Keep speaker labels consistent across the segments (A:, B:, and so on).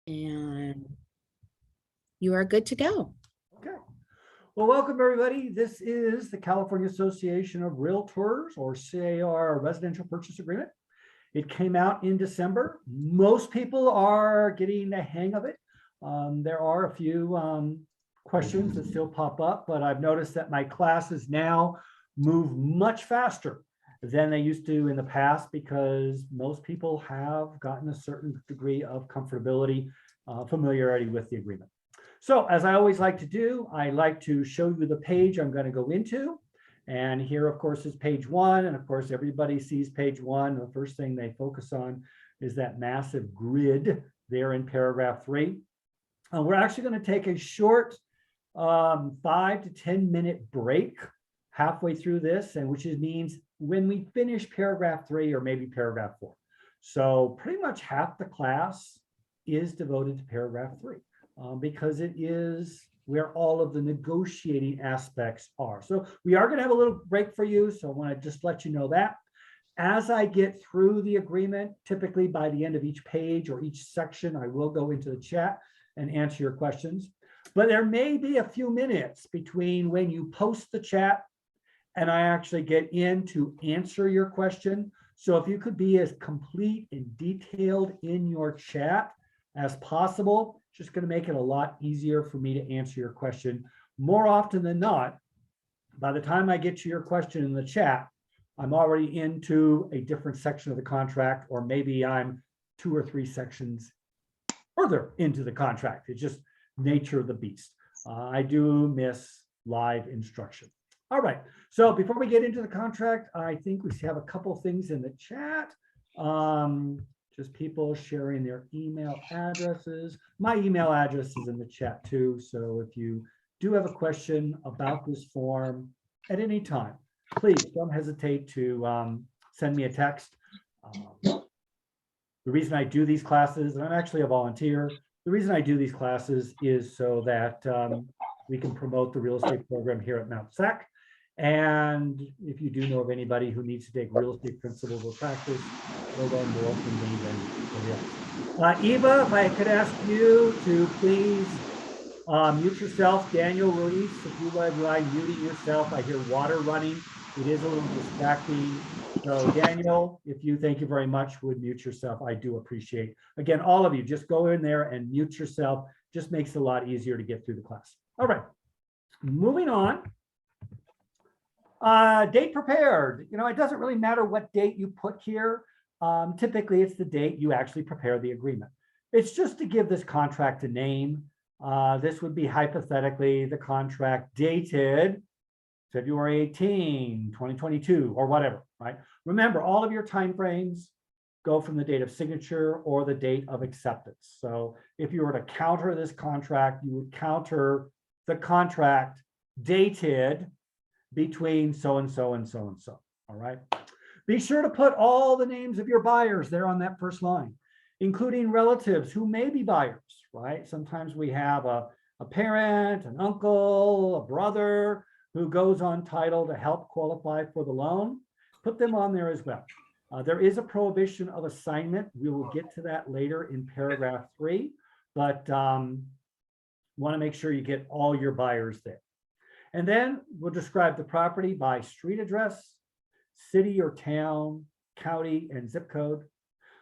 A: and you are good to go.
B: Okay. Well, welcome everybody. This is the California Association of Realtors, or CAR Residential Purchase Agreement. It came out in December. Most people are getting the hang of it. There are a few questions that still pop up, but I've noticed that my classes now move much faster than they used to in the past because most people have gotten a certain degree of comfortability, familiarity with the agreement. So as I always like to do, I like to show you the page I'm going to go into. And here, of course, is page one. And of course, everybody sees page one. The first thing they focus on is that massive grid there in paragraph 3. We're actually going to take a short 5 to 10 minute break halfway through this, and which means when we finish paragraph 3 or maybe paragraph 4. So pretty much half the class is devoted to paragraph 3 because it is where all of the negotiating aspects are. So we are going to have a little break for you. So I want to just let you know that. As I get through the agreement, typically by the end of each page or each section, I will go into the chat and answer your questions. But there may be a few minutes between when you post the chat and I actually get in to answer your question. So if you could be as complete and detailed in your chat as possible, just going to make it a lot easier for me to answer your question. More often than not, by the time I get to your question in the chat, I'm already into a different section of the contract, or maybe I'm 2 or 3 sections further into the contract. It's just nature of the beast. I do miss live instruction. All right, so before we get into the contract, I think we have a couple things in the chat. Just people sharing their email addresses. My email address is in the chat too. So if you do have a question about this form at any time, please don't hesitate to send me a text. The reason I do these classes, and I'm actually a volunteer, the reason I do these classes is so that we can promote the real estate program here at Mount SAC. And if you do know of anybody who needs to take real estate principles or practice, they'll learn more from me than anybody else. Eva, if I could ask you to please mute yourself. Daniel Ruiz, if you would mind muting yourself. I hear water running. It is a little distracting. So Daniel, if you, thank you very much, would mute yourself. I do appreciate. Again, all of you, just go in there and mute yourself. Just makes it a lot easier to get through the class. All right, moving on. Date prepared. You know, it doesn't really matter what date you put here. Typically, it's the date you actually prepare the agreement. It's just to give this contract a name. This would be hypothetically the contract dated February 18, 2022, or whatever, right? Remember, all of your timeframes go from the date of signature or the date of acceptance. So if you were to counter this contract, you would counter the contract dated between so-and-so and so-and-so, all right? Be sure to put all the names of your buyers there on that first line, including relatives who may be buyers, right? Sometimes we have a parent, an uncle, a brother who goes on title to help qualify for the loan. Put them on there as well. There is a prohibition of assignment. We will get to that later in paragraph 3, but want to make sure you get all your buyers there. And then we'll describe the property by street address, city or town, county, and zip code.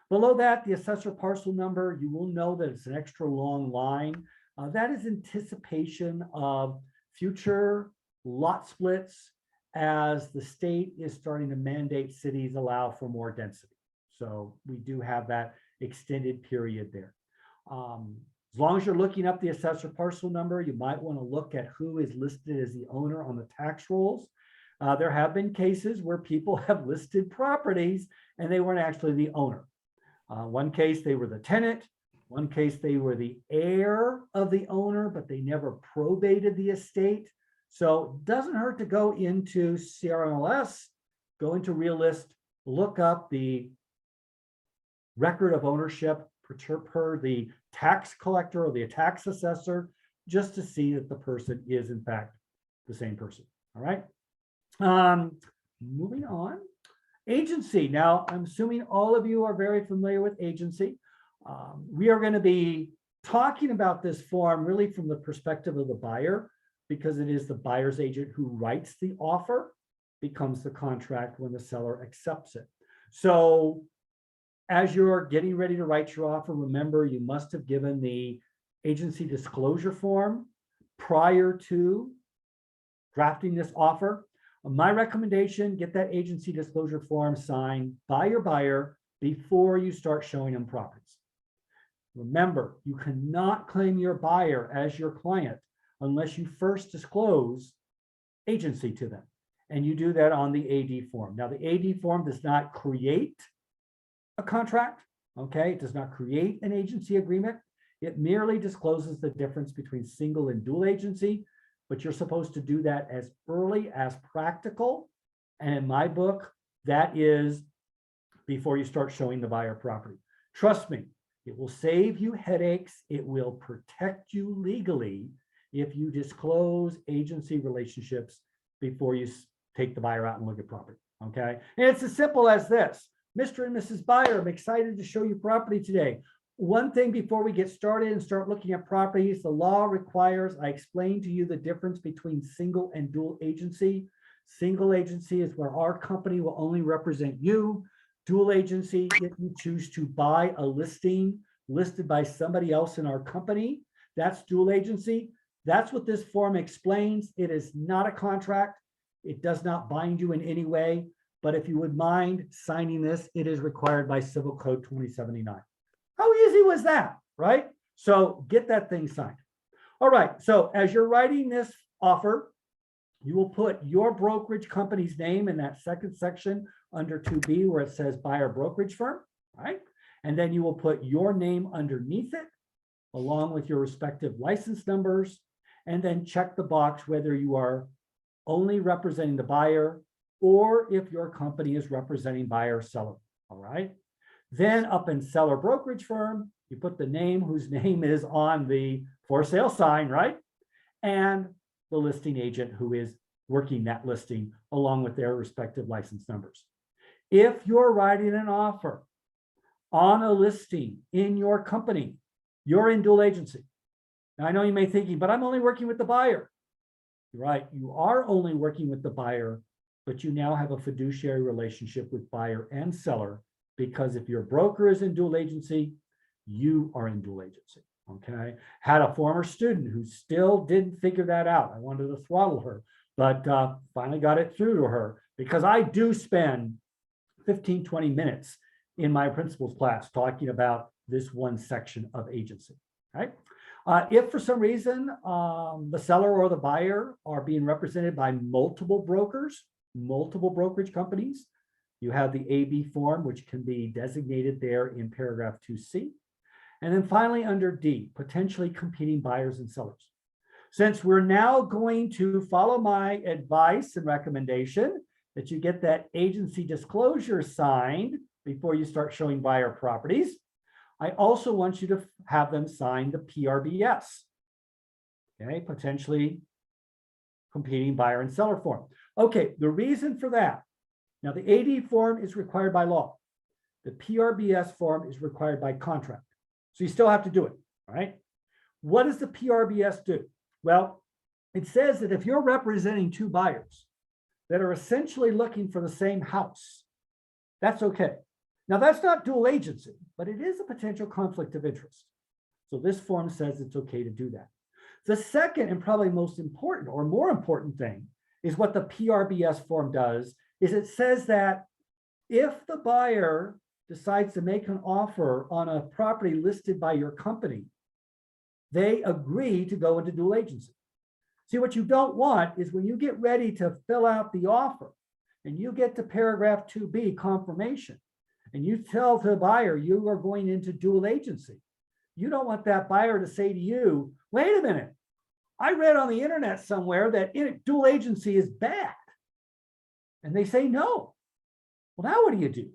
B: Below that, the assessor parcel number. You will know that it's an extra long line. That is anticipation of future lot splits as the state is starting to mandate cities allow for more density. So we do have that extended period there. As long as you're looking up the assessor parcel number, you might want to look at who is listed as the owner on the tax rolls. There have been cases where people have listed properties and they weren't actually the owner. One case, they were the tenant. One case, they were the heir of the owner, but they never probated the estate. So it doesn't hurt to go into CRMLS, go into Realist, look up the record of ownership per the tax collector or the tax assessor, just to see that the person is in fact the same person. All right. Moving on. Agency. Now, I'm assuming all of you are very familiar with agency. We are going to be talking about this form really from the perspective of the buyer, because it is the buyer's agent who writes the offer, becomes the contract when the seller accepts it. So as you're getting ready to write your offer, remember you must have given the agency disclosure form prior to drafting this offer. My recommendation, get that agency disclosure form signed by your buyer before you start showing them properties. Remember, you cannot claim your buyer as your client unless you first disclose agency to them. And you do that on the AD form. Now, the AD form does not create a contract, okay? It does not create an agency agreement. It merely discloses the difference between single and dual agency, but you're supposed to do that as early as practical. And in my book, that is before you start showing the buyer property. Trust me, it will save you headaches. It will protect you legally if you disclose agency relationships before you take the buyer out and look at property, okay? And it's as simple as this. Mr. and Mrs. Buyer, I'm excited to show you property today. One thing before we get started and start looking at properties, the law requires I explain to you the difference between single and dual agency. Single agency is where our company will only represent you. Dual agency, if you choose to buy a listing listed by somebody else in our company, that's dual agency. That's what this form explains. It is not a contract. It does not bind you in any way. But if you would mind signing this, it is required by Civil Code 2079. How easy was that, right? So get that thing signed. All right, so as you're writing this offer, you will put your brokerage company's name in that second section under 2B where it says buyer brokerage firm, right? And then you will put your name underneath it, along with your respective license numbers, and then check the box whether you are only representing the buyer or if your company is representing buyer or seller, all right? Then up in seller brokerage firm, you put the name whose name is on the for sale sign, right? And the listing agent who is working that listing along with their respective license numbers. If you're writing an offer on a listing in your company, you're in dual agency. Now, I know you may be thinking, but I'm only working with the buyer. You're right, you are only working with the buyer, but you now have a fiduciary relationship with buyer and seller, because if your broker is in dual agency, you are in dual agency, okay? Had a former student who still didn't figure that out. I wanted to throttle her, but finally got it through to her, because I do spend 15, 20 minutes in my principles class talking about this one section of agency, right? If for some reason the seller or the buyer are being represented by multiple brokers, multiple brokerage companies, you have the AB form, which can be designated there in paragraph 2C. And then finally under D, potentially competing buyers and sellers. Since we're now going to follow my advice and recommendation that you get that agency disclosure signed before you start showing buyer properties, I also want you to have them sign the PRBS, okay, potentially competing buyer and seller form. Okay, the reason for that, now the AD form is required by law. The PRBS form is required by contract. So you still have to do it, all right? What does the PRBS do? Well, it says that if you're representing two buyers that are essentially looking for the same house, that's okay. Now that's not dual agency, but it is a potential conflict of interest. So this form says it's okay to do that. The second and probably most important or more important thing is what the PRBS form does, is it says that if the buyer decides to make an offer on a property listed by your company, they agree to go into dual agency. See, what you don't want is when you get ready to fill out the offer and you get to paragraph 2B, confirmation, and you tell the buyer you are going into dual agency. You don't want that buyer to say to you, wait a minute, I read on the internet somewhere that dual agency is bad. And they say no. Well, now what do you do?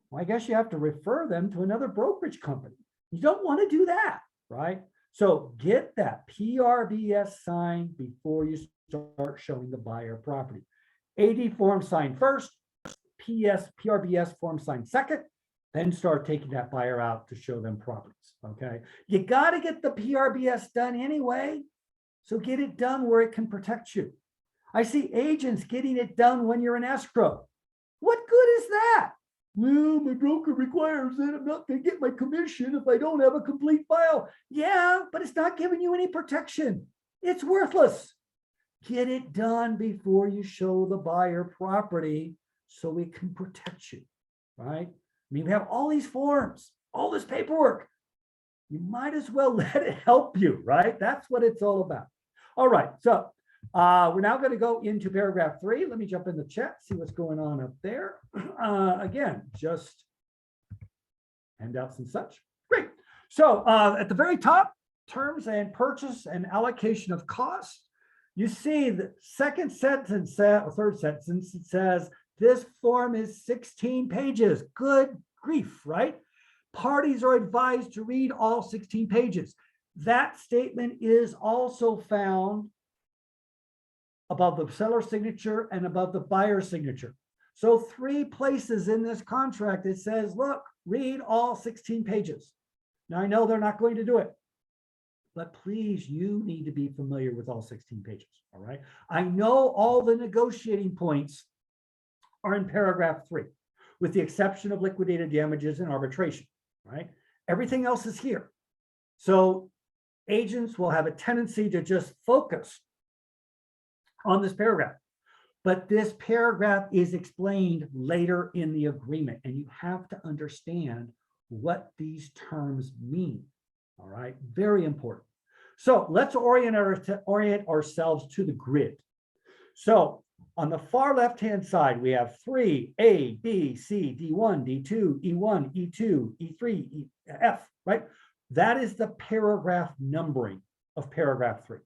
B: Well, I guess you have to refer them to another brokerage company. You don't want to do that, right? So get that PRBS signed before you start showing the buyer property. AD form signed first, PRBS form signed second, then start taking that buyer out to show them properties, okay? You got to get the PRBS done anyway, so get it done where it can protect you. I see agents getting it done when you're in escrow. What good is that? Well, my broker requires that I'm not going to get my commission if I don't have a complete file. Yeah, but it's not giving you any protection. It's worthless. Get it done before you show the buyer property so it can protect you, right? I mean, we have all these forms, all this paperwork. You might as well let it help you, right? That's what it's all about. All right, so we're now going to go into paragraph 3. Let me jump in the chat, see what's going on up there. Again, just handouts and such. Great. So at the very top, terms and purchase and allocation of costs. You see the second sentence, or third sentence, it says, this form is 16 pages. Good grief, right? Parties are advised to read all 16 pages. That statement is also found above the seller's signature and above the buyer's signature. So 3 places in this contract, it says, look, read all 16 pages. Now I know they're not going to do it, but please, you need to be familiar with all 16 pages, all right? I know all the negotiating points are in paragraph 3, with the exception of liquidated damages and arbitration, right? Everything else is here. So agents will have a tendency to just focus on this paragraph, but this paragraph is explained later in the agreement, and you have to understand what these terms mean. All right, very important. So let's orient ourselves to the grid. So on the far left-hand side, we have 3, A, B, C, D1, D2, E1, E2, E3, F, right? That is the paragraph numbering of paragraph 3.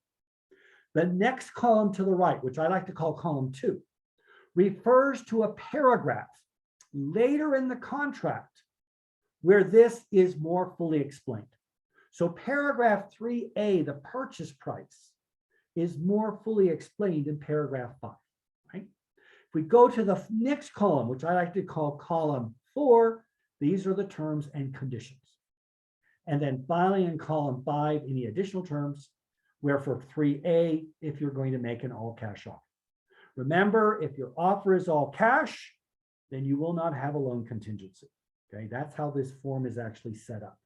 B: The next column to the right, which I like to call column 2, refers to a paragraph later in the contract where this is more fully explained. So paragraph 3A, the purchase price, is more fully explained in paragraph 5, right? If we go to the next column, which I like to call column 4, these are the terms and conditions. And then finally in column 5, any additional terms, where for 3A, if you're going to make an all cash offer. Remember, if your offer is all cash, then you will not have a loan contingency. Okay, that's how this form is actually set up.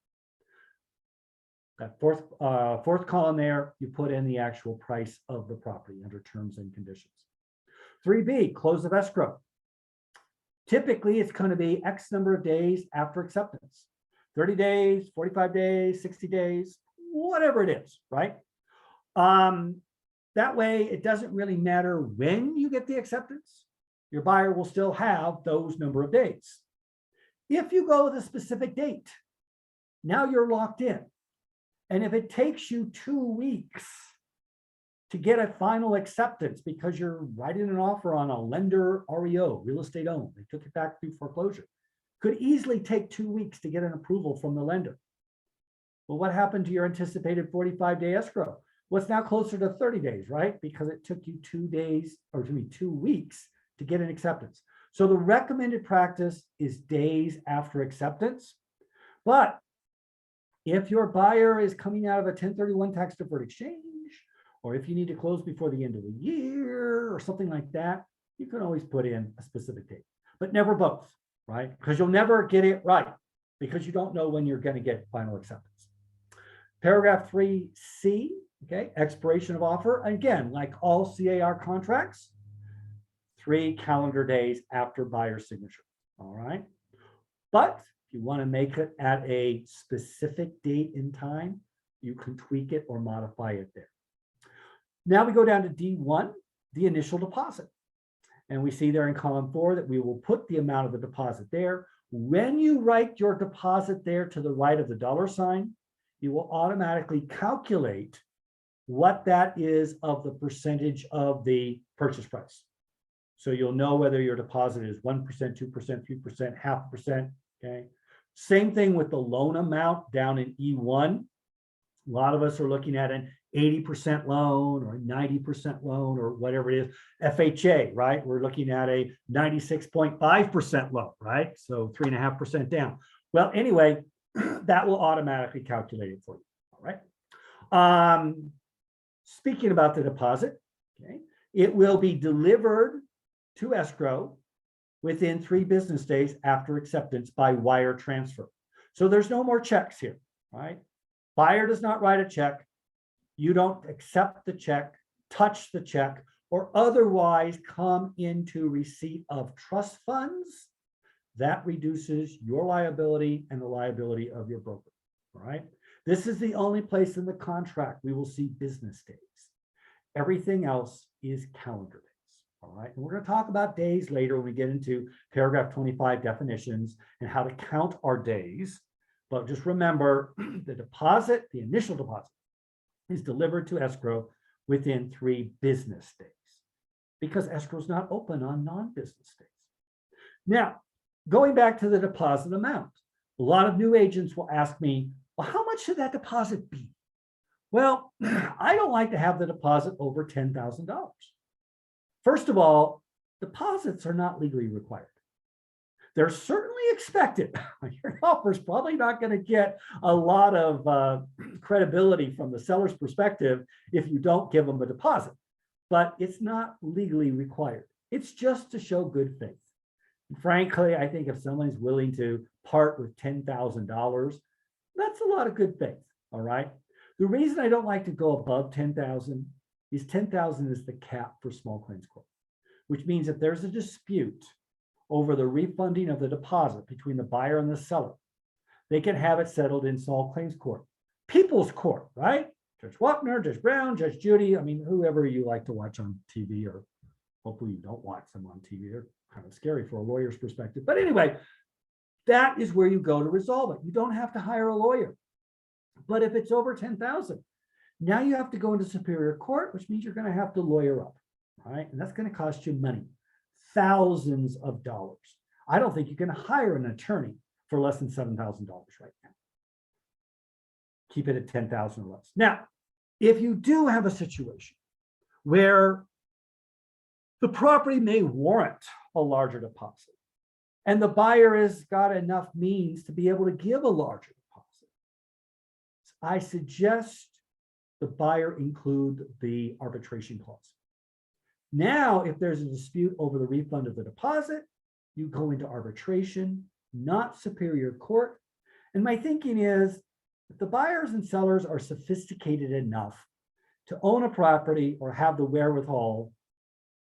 B: That fourth column there, you put in the actual price of the property under terms and conditions. 3B, close of escrow. Typically, it's going to be X number of days after acceptance. 30 days, 45 days, 60 days, whatever it is, right? That way, it doesn't really matter when you get the acceptance. Your buyer will still have those number of days. If you go with a specific date, now you're locked in. And if it takes you 2 weeks to get a final acceptance because you're writing an offer on a lender REO, real estate owned, they took it back through foreclosure, could easily take 2 weeks to get an approval from the lender. Well, what happened to your anticipated 45-day escrow? Well, it's now closer to 30 days, right? Because it took you 2 days, or 2 weeks to get an acceptance. So the recommended practice is days after acceptance. But if your buyer is coming out of a 1031 tax deferred exchange, or if you need to close before the end of the year or something like that, you can always put in a specific date, but never both, right? Because you'll never get it right because you don't know when you're going to get final acceptance. Paragraph 3C, okay, expiration of offer. Again, like all CAR contracts, 3 calendar days after buyer signature, all right? But if you want to make it at a specific date in time, you can tweak it or modify it there. Now we go down to D1, the initial deposit. And we see there in column 4 that we will put the amount of the deposit there. When you write your deposit there to the right of the $, you will automatically calculate what that is of the percentage of the purchase price. So you'll know whether your deposit is 1%, 2%, 3%, 0.5%, okay? Same thing with the loan amount down in E1. A lot of us are looking at an 80% loan or a 90% loan or whatever it is. FHA, right? We're looking at a 96.5% loan, right? So 3.5% down. Well, anyway, that will automatically calculate it for you. All right. Speaking about the deposit, okay, it will be delivered to escrow within 3 business days after acceptance by wire transfer. So there's no more checks here, right? Buyer does not write a check. You don't accept the check, touch the check, or otherwise come into receipt of trust funds. That reduces your liability and the liability of your broker, all right? This is the only place in the contract we will see business days. Everything else is calendar days, all right? And we're going to talk about days later when we get into paragraph 25 definitions and how to count our days. But just remember, the deposit, the initial deposit, is delivered to escrow within 3 business days because escrow is not open on non-business days. Now, going back to the deposit amount, a lot of new agents will ask me, well, how much should that deposit be? Well, I don't like to have the deposit over $10,000. First of all, deposits are not legally required. They're certainly expected. Your offer is probably not going to get a lot of credibility from the seller's perspective if you don't give them a deposit, but it's not legally required. It's just to show good faith. And frankly, I think if someone's willing to part with $10,000, that's a lot of good faith, all right? The reason I don't like to go above 10,000 is 10,000 is the cap for small claims court, which means if there's a dispute over the refunding of the deposit between the buyer and the seller, they can have it settled in small claims court, people's court, right? Judge Wapner, Judge Brown, Judge Judy, I mean, whoever you like to watch on TV, or hopefully you don't watch them on TV. They're kind of scary for a lawyer's perspective. But anyway, that is where you go to resolve it. You don't have to hire a lawyer. But if it's over 10,000, now you have to go into superior court, which means you're going to have to lawyer up, right? And that's going to cost you money. Thousands of dollars. I don't think you can hire an attorney for less than $7,000 right now. Keep it at 10,000 or less. Now, if you do have a situation where the property may warrant a larger deposit and the buyer has got enough means to be able to give a larger deposit, I suggest the buyer include the arbitration clause. Now, if there's a dispute over the refund of the deposit, you go into arbitration, not superior court. And my thinking is, if the buyers and sellers are sophisticated enough to own a property or have the wherewithal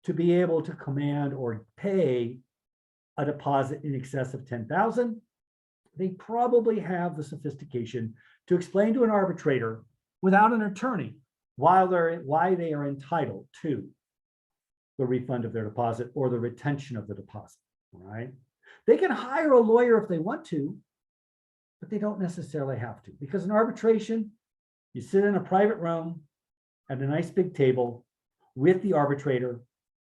B: to be able to command or pay a deposit in excess of 10,000, they probably have the sophistication to explain to an arbitrator without an attorney why they are entitled to the refund of their deposit or the retention of the deposit, right? They can hire a lawyer if they want to, but they don't necessarily have to, because in arbitration, you sit in a private room at a nice big table with the arbitrator.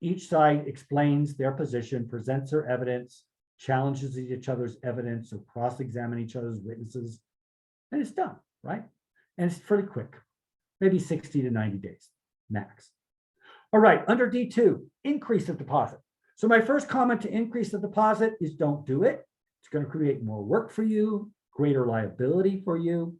B: Each side explains their position, presents their evidence, challenges each other's evidence, or cross-examine each other's witnesses, and it's done, right? And it's pretty quick, maybe 60 to 90 days max. All right, under D2, increase of deposit. So my first comment to increase the deposit is don't do it. It's going to create more work for you, greater liability for you.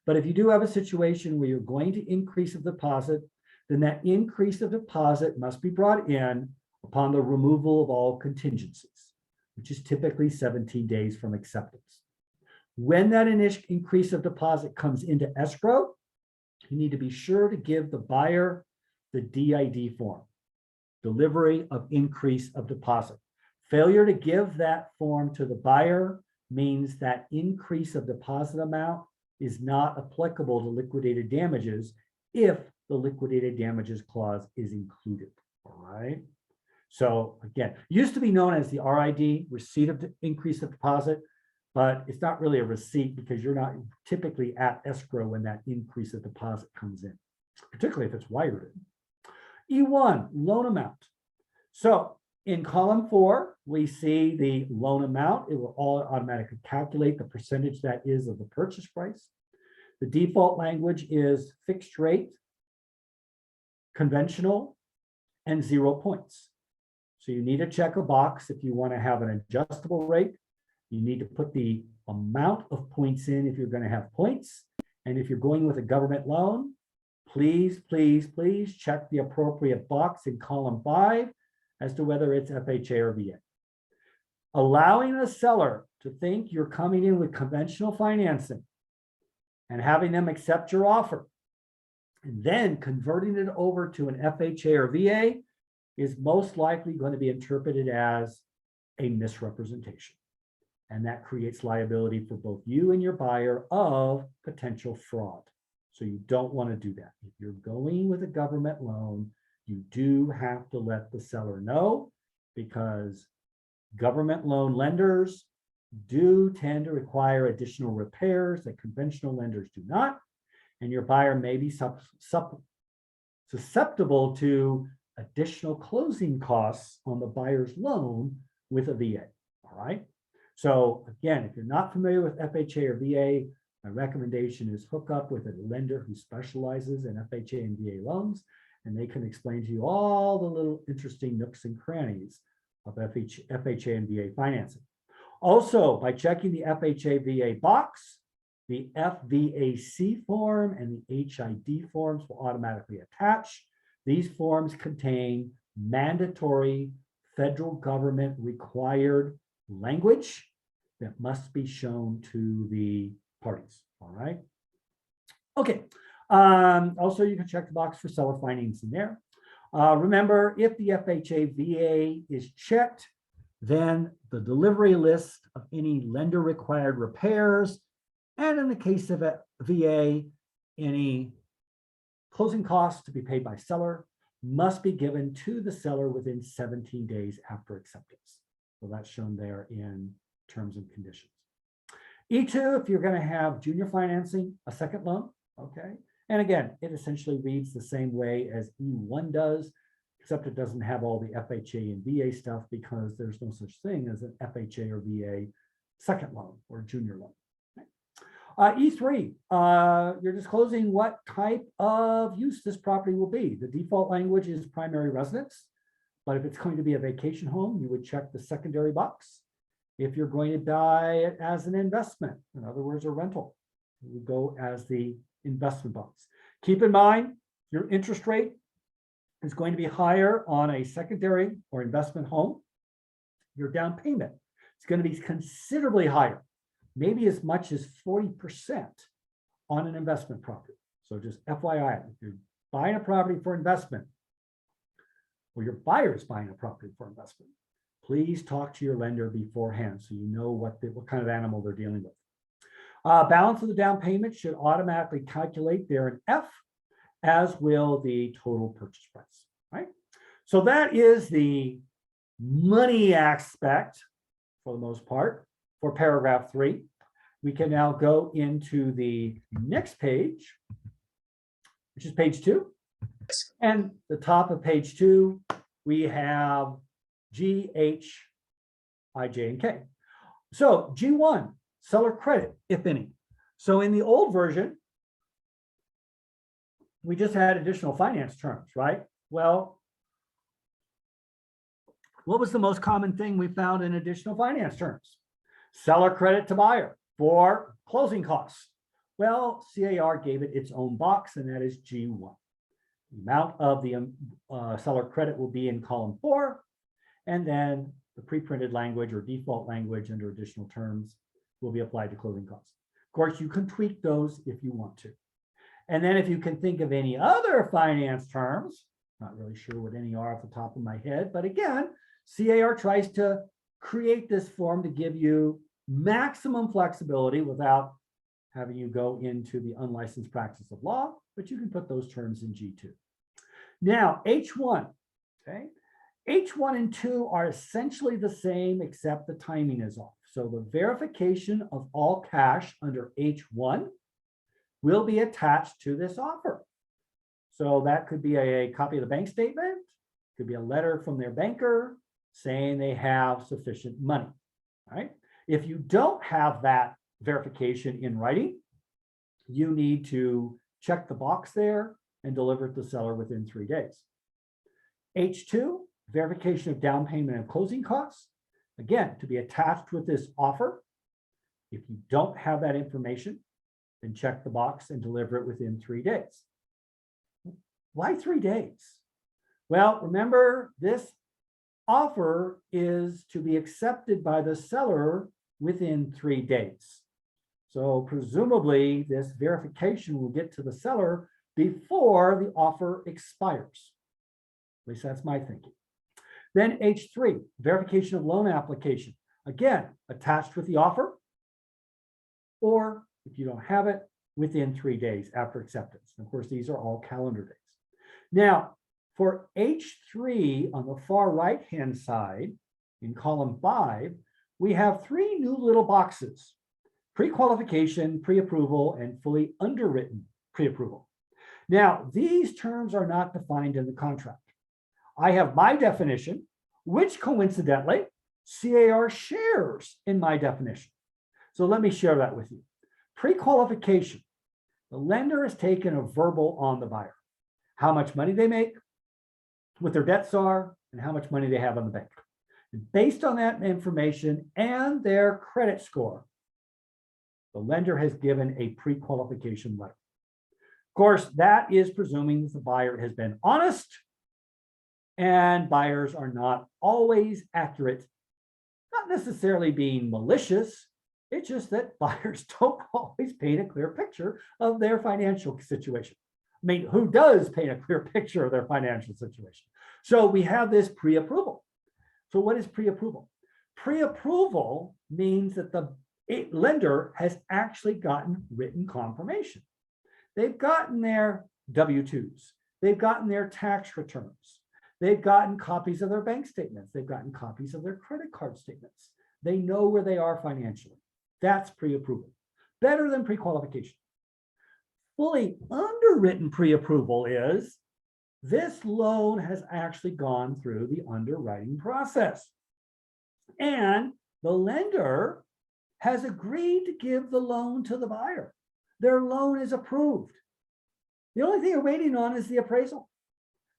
B: But if you do have a situation where you're going to increase the deposit, then that increase of deposit must be brought in upon the removal of all contingencies, which is typically 17 days from acceptance. When that initial increase of deposit comes into escrow, you need to be sure to give the buyer the DID form, delivery of increase of deposit. Failure to give that form to the buyer means that increase of deposit amount is not applicable to liquidated damages if the liquidated damages clause is included, all right? So again, it used to be known as the RID, receipt of increase of deposit, but it's not really a receipt because you're not typically at escrow when that increase of deposit comes in, particularly if it's wired in. E1, loan amount. So in column 4, we see the loan amount. It will all automatically calculate the percentage that is of the purchase price. The default language is fixed rate, conventional, and 0 points. So you need to check a box if you want to have an adjustable rate. You need to put the amount of points in if you're going to have points. And if you're going with a government loan, please, please, please check the appropriate box in column 5 as to whether it's FHA or VA. Allowing a seller to think you're coming in with conventional financing and having them accept your offer, and then converting it over to an FHA or VA is most likely going to be interpreted as a misrepresentation. And that creates liability for both you and your buyer of potential fraud. So you don't want to do that. If you're going with a government loan, you do have to let the seller know, because government loan lenders do tend to require additional repairs that conventional lenders do not. And your buyer may be susceptible to additional closing costs on the buyer's loan with a VA. All right. So again, if you're not familiar with FHA or VA, my recommendation is hook up with a lender who specializes in FHA and VA loans, and they can explain to you all the little interesting nooks and crannies of FHA and VA financing. Also, by checking the FHA VA box, the FVAC form and the HID forms will automatically attach. These forms contain mandatory federal government required language that must be shown to the parties. All right. Okay. Also, you can check the box for seller financing there. Remember, if the FHA VA is checked, then the delivery list of any lender required repairs, and in the case of a VA, any closing costs to be paid by seller must be given to the seller within 17 days after acceptance. So that's shown there in terms and conditions. E2, if you're going to have junior financing, a second loan, okay? And again, it essentially reads the same way as E1 does, except it doesn't have all the FHA and VA stuff because there's no such thing as an FHA or VA second loan or junior loan. E3, you're disclosing what type of use this property will be. The default language is primary residence, but if it's going to be a vacation home, you would check the secondary box. If you're going to buy it as an investment, in other words, a rental, you would go as the investment box. Keep in mind, your interest rate is going to be higher on a secondary or investment home. Your down payment is going to be considerably higher, maybe as much as 40% on an investment property. So just FYI, if you're buying a property for investment, or your buyer is buying a property for investment, please talk to your lender beforehand so you know what kind of animal they're dealing with. Balance of the down payment should automatically calculate there in F, as will the total purchase price, right? So that is the money aspect for the most part for paragraph 3. We can now go into the next page, which is page 2. And the top of page 2, we have G, H, I, J, and K. So G1, seller credit, if any. So in the old version, we just had additional finance terms, right? Well, what was the most common thing we found in additional finance terms? Seller credit to buyer for closing costs. Well, CAR gave it its own box, and that is G1. The amount of the seller credit will be in column 4, and then the pre-printed language or default language under additional terms will be applied to closing costs. Of course, you can tweak those if you want to. And then if you can think of any other finance terms, not really sure what any are off the top of my head, but again, CAR tries to create this form to give you maximum flexibility without having you go into the unlicensed practice of law, but you can put those terms in G2. Now, H1, okay? H1 and 2 are essentially the same, except the timing is off. So the verification of all cash under H1 will be attached to this offer. So that could be a copy of the bank statement, could be a letter from their banker saying they have sufficient money, right? If you don't have that verification in writing, you need to check the box there and deliver it to the seller within 3 days. H2, verification of down payment and closing costs. Again, to be attached with this offer. If you don't have that information, then check the box and deliver it within 3 days. Why 3 days? Well, remember, this offer is to be accepted by the seller within 3 days. So presumably this verification will get to the seller before the offer expires. At least that's my thinking. Then H3, verification of loan application. Again, attached with the offer, or if you don't have it, within 3 days after acceptance. And of course, these are all calendar days. Now, for H3 on the far right-hand side, in column 5, we have 3 new little boxes: pre-qualification, pre-approval, and fully underwritten pre-approval. Now, these terms are not defined in the contract. I have my definition, which coincidentally, CAR shares in my definition. So let me share that with you. Pre-qualification, the lender has taken a verbal on the buyer, how much money they make, what their debts are, and how much money they have on the bank. And based on that information and their credit score, the lender has given a pre-qualification letter. Of course, that is presuming that the buyer has been honest, and buyers are not always accurate, not necessarily being malicious. It's just that buyers don't always paint a clear picture of their financial situation. I mean, who does paint a clear picture of their financial situation? So we have this pre-approval. So what is pre-approval? Pre-approval means that the lender has actually gotten written confirmation. They've gotten their W-2s. They've gotten their tax returns. They've gotten copies of their bank statements. They've gotten copies of their credit card statements. They know where they are financially. That's pre-approval. Better than pre-qualification. Fully underwritten pre-approval is this loan has actually gone through the underwriting process. And the lender has agreed to give the loan to the buyer. Their loan is approved. The only thing you're waiting on is the appraisal.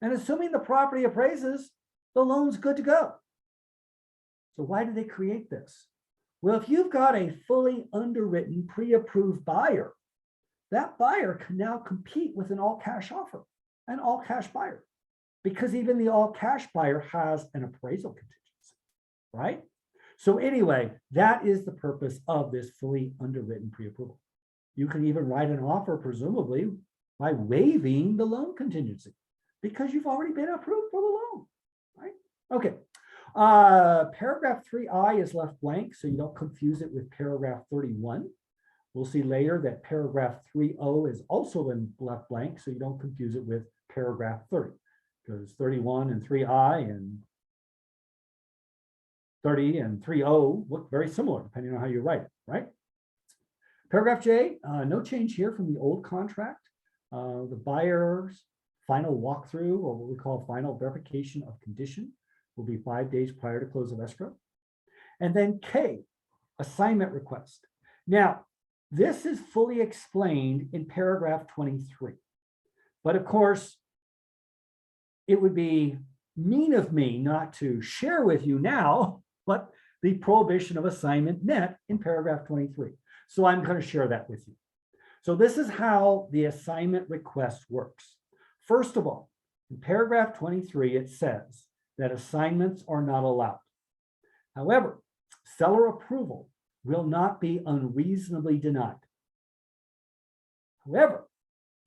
B: And assuming the property appraises, the loan's good to go. So why did they create this? Well, if you've got a fully underwritten, pre-approved buyer, that buyer can now compete with an all-cash offer, an all-cash buyer, because even the all-cash buyer has an appraisal contingency, right? So anyway, that is the purpose of this fully underwritten pre-approval. You can even write an offer, presumably, by waiving the loan contingency, because you've already been approved for the loan, right? Okay. Paragraph 3I is left blank, so you don't confuse it with paragraph 31. We'll see later that paragraph 3O is also left blank, so you don't confuse it with paragraph 30, because 31 and 3I and 30 and 3O look very similar, depending on how you write it, right? Paragraph J, no change here from the old contract. The buyer's final walkthrough, or what we call final verification of condition, will be 5 days prior to close of escrow. And then K, assignment request. Now, this is fully explained in paragraph 23. But of course, it would be mean of me not to share with you now what the prohibition of assignment meant in paragraph 23. So I'm going to share that with you. So this is how the assignment request works. First of all, in paragraph 23, it says that assignments are not allowed. However, seller approval will not be unreasonably denied. However,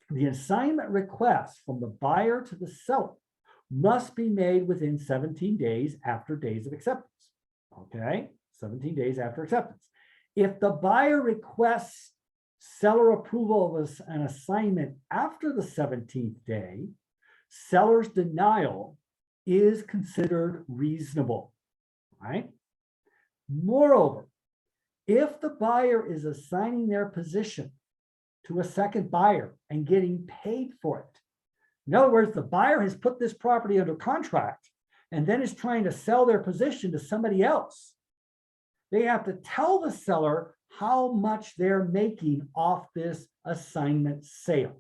B: the assignment request from the buyer to the seller must be made within 17 days after days of acceptance. Okay, 17 days after acceptance. If the buyer requests seller approval of an assignment after the 17th day, seller's denial is considered reasonable, right? Moreover, if the buyer is assigning their position to a second buyer and getting paid for it, in other words, the buyer has put this property under contract and then is trying to sell their position to somebody else, they have to tell the seller how much they're making off this assignment sale.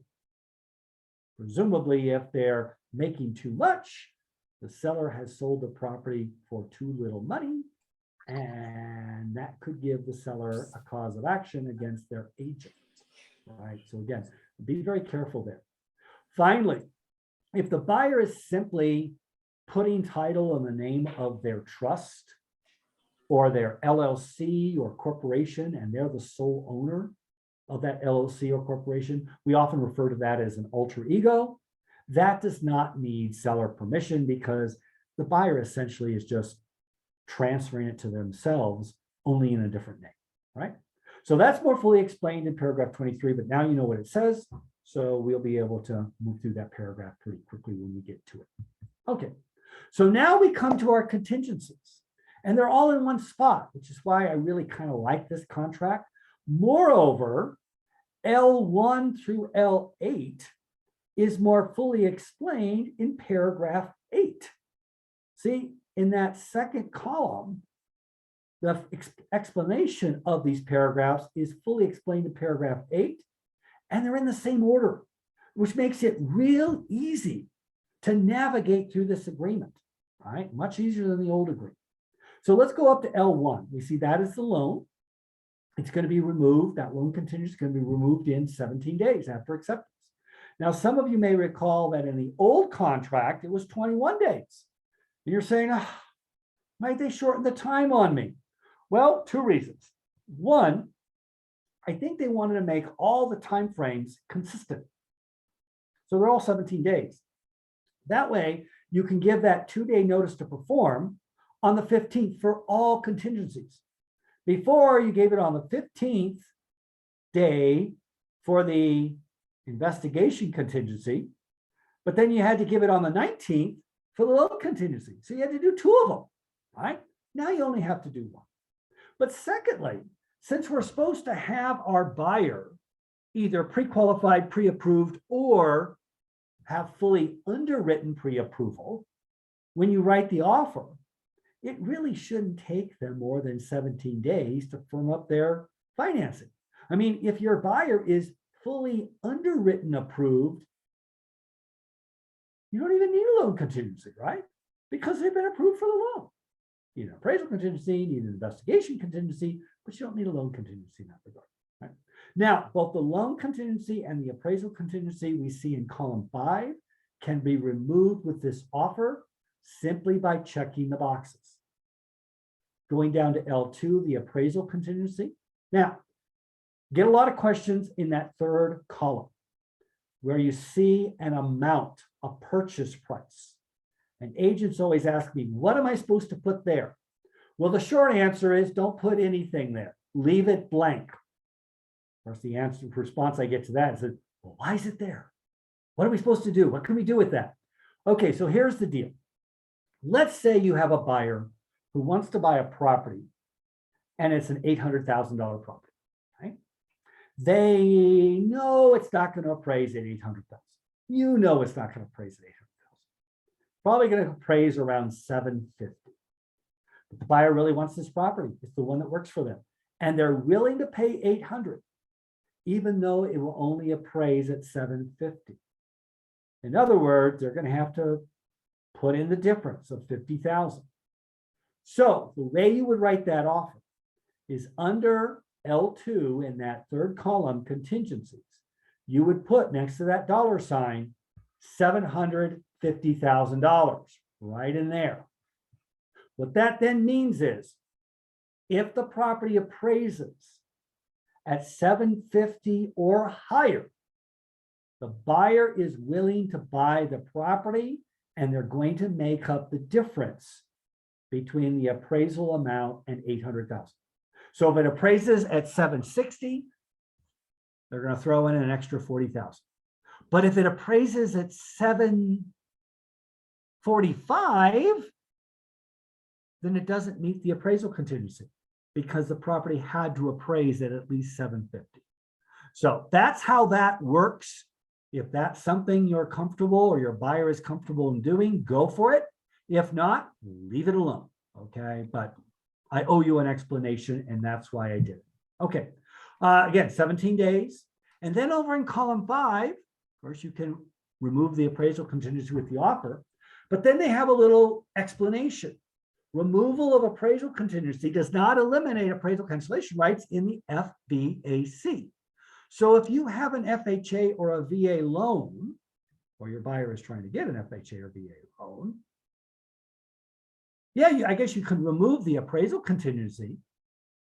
B: Presumably, if they're making too much, the seller has sold the property for too little money, and that could give the seller a cause of action against their agent, right? So again, be very careful there. Finally, if the buyer is simply putting title in the name of their trust or their LLC or corporation, and they're the sole owner of that LLC or corporation, we often refer to that as an alter ego. That does not need seller permission because the buyer essentially is just transferring it to themselves, only in a different name, right? So that's more fully explained in paragraph 23, but now you know what it says. So we'll be able to move through that paragraph pretty quickly when we get to it. Okay, so now we come to our contingencies, and they're all in one spot, which is why I really kind of like this contract. Moreover, L1 through L8 is more fully explained in paragraph 8. See, in that second column, the explanation of these paragraphs is fully explained in paragraph 8, and they're in the same order, which makes it real easy to navigate through this agreement, right? Much easier than the old agreement. So let's go up to L1. We see that is the loan. It's going to be removed. That loan contingency is going to be removed in 17 days after acceptance. Now, some of you may recall that in the old contract, it was 21 days. And you're saying, oh, might they shorten the time on me? Well, two reasons. One, I think they wanted to make all the time frames consistent. So they're all 17 days. That way, you can give that 2-day notice to perform on the 15th for all contingencies. Before, you gave it on the 15th day for the investigation contingency, but then you had to give it on the 19th for the loan contingency. So you had to do 2 of them, right? Now you only have to do 1. But secondly, since we're supposed to have our buyer either pre-qualified, pre-approved, or have fully underwritten pre-approval, when you write the offer, it really shouldn't take them more than 17 days to firm up their financing. I mean, if your buyer is fully underwritten approved, you don't even need a loan contingency, right? Because they've been approved for the loan. You need an appraisal contingency, you need an investigation contingency, but you don't need a loan contingency in that regard, right? Now, both the loan contingency and the appraisal contingency we see in column 5 can be removed with this offer simply by checking the boxes. Going down to L2, the appraisal contingency. Now, get a lot of questions in that third column where you see an amount, a purchase price. And agents always ask me, what am I supposed to put there? Well, the short answer is don't put anything there. Leave it blank. Of course, the answer response I get to that is, well, why is it there? What are we supposed to do? What can we do with that? Okay, so here's the deal. Let's say you have a buyer who wants to buy a property and it's an $800,000 property, right? They know it's not going to appraise at $800,000. You know it's not going to appraise at $800,000. Probably going to appraise around $750,000. But the buyer really wants this property. It's the one that works for them. And they're willing to pay $800,000, even though it will only appraise at $750,000. In other words, they're going to have to put in the difference of $50,000. So the way you would write that offer is under L2 in that third column, contingencies, you would put next to that dollar sign, $750,000 right in there. What that then means is if the property appraises at $750,000 or higher, the buyer is willing to buy the property and they're going to make up the difference between the appraisal amount and $800,000. So if it appraises at $760,000, they're going to throw in an extra $40,000. But if it appraises at $745,000, then it doesn't meet the appraisal contingency because the property had to appraise at least $750,000. So that's how that works. If that's something you're comfortable or your buyer is comfortable in doing, go for it. If not, leave it alone, okay? But I owe you an explanation, and that's why I did it. Okay. Again, 17 days. And then over in column 5, of course, you can remove the appraisal contingency with the offer. But then they have a little explanation. Removal of appraisal contingency does not eliminate appraisal cancellation rights in the FBAC. So if you have an FHA or a VA loan, or your buyer is trying to get an FHA or VA loan, yeah, I guess you can remove the appraisal contingency,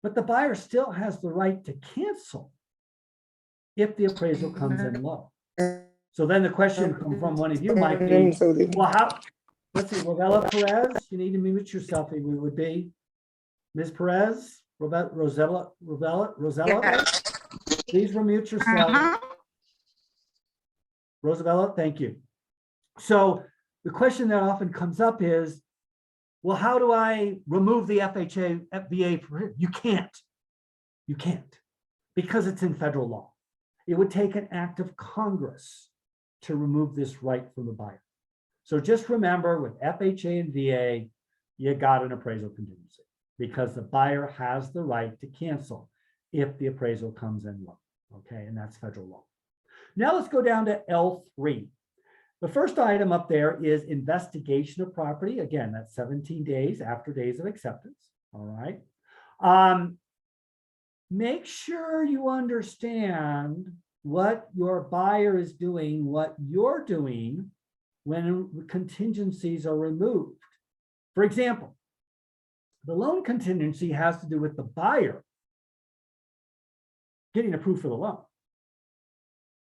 B: but the buyer still has the right to cancel if the appraisal comes in low. So then the question from one of you might be, well, how, let's see, Rovella Perez, you need to mute yourself, it would be Ms. Perez, Rosella, please remute yourself. Rosabella, thank you. So the question that often comes up is, well, how do I remove the FHA, VA? You can't. You can't, because it's in federal law. It would take an act of Congress to remove this right from the buyer. So just remember, with FHA and VA, you got an appraisal contingency because the buyer has the right to cancel if the appraisal comes in low. Okay, and that's federal law. Now let's go down to L3. The first item up there is investigation of property. Again, that's 17 days after days of acceptance. All right. Make sure you understand what your buyer is doing, what you're doing when contingencies are removed. For example, the loan contingency has to do with the buyer getting approved for the loan.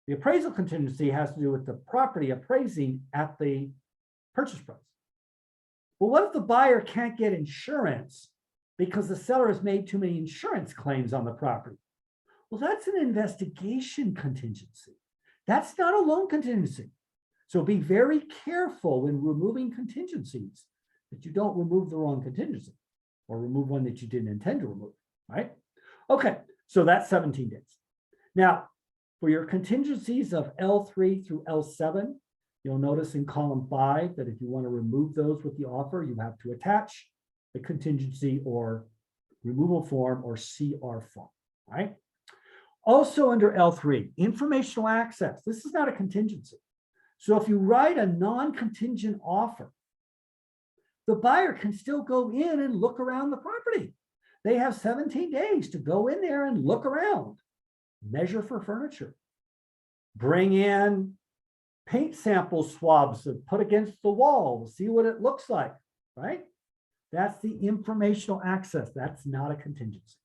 B: The appraisal contingency has to do with the property appraising at the purchase price. Well, what if the buyer can't get insurance because the seller has made too many insurance claims on the property? Well, that's an investigation contingency. That's not a loan contingency. So be very careful when removing contingencies that you don't remove the wrong contingency or remove one that you didn't intend to remove, right? Okay, so that's 17 days. Now, for your contingencies of L3 through L7, you'll notice in column 5 that if you want to remove those with the offer, you have to attach the contingency or removal form or CR form, right? Also under L3, informational access. This is not a contingency. So if you write a non-contingent offer, the buyer can still go in and look around the property. They have 17 days to go in there and look around, measure for furniture, bring in paint sample swabs to put against the wall, see what it looks like, right? That's the informational access. That's not a contingency.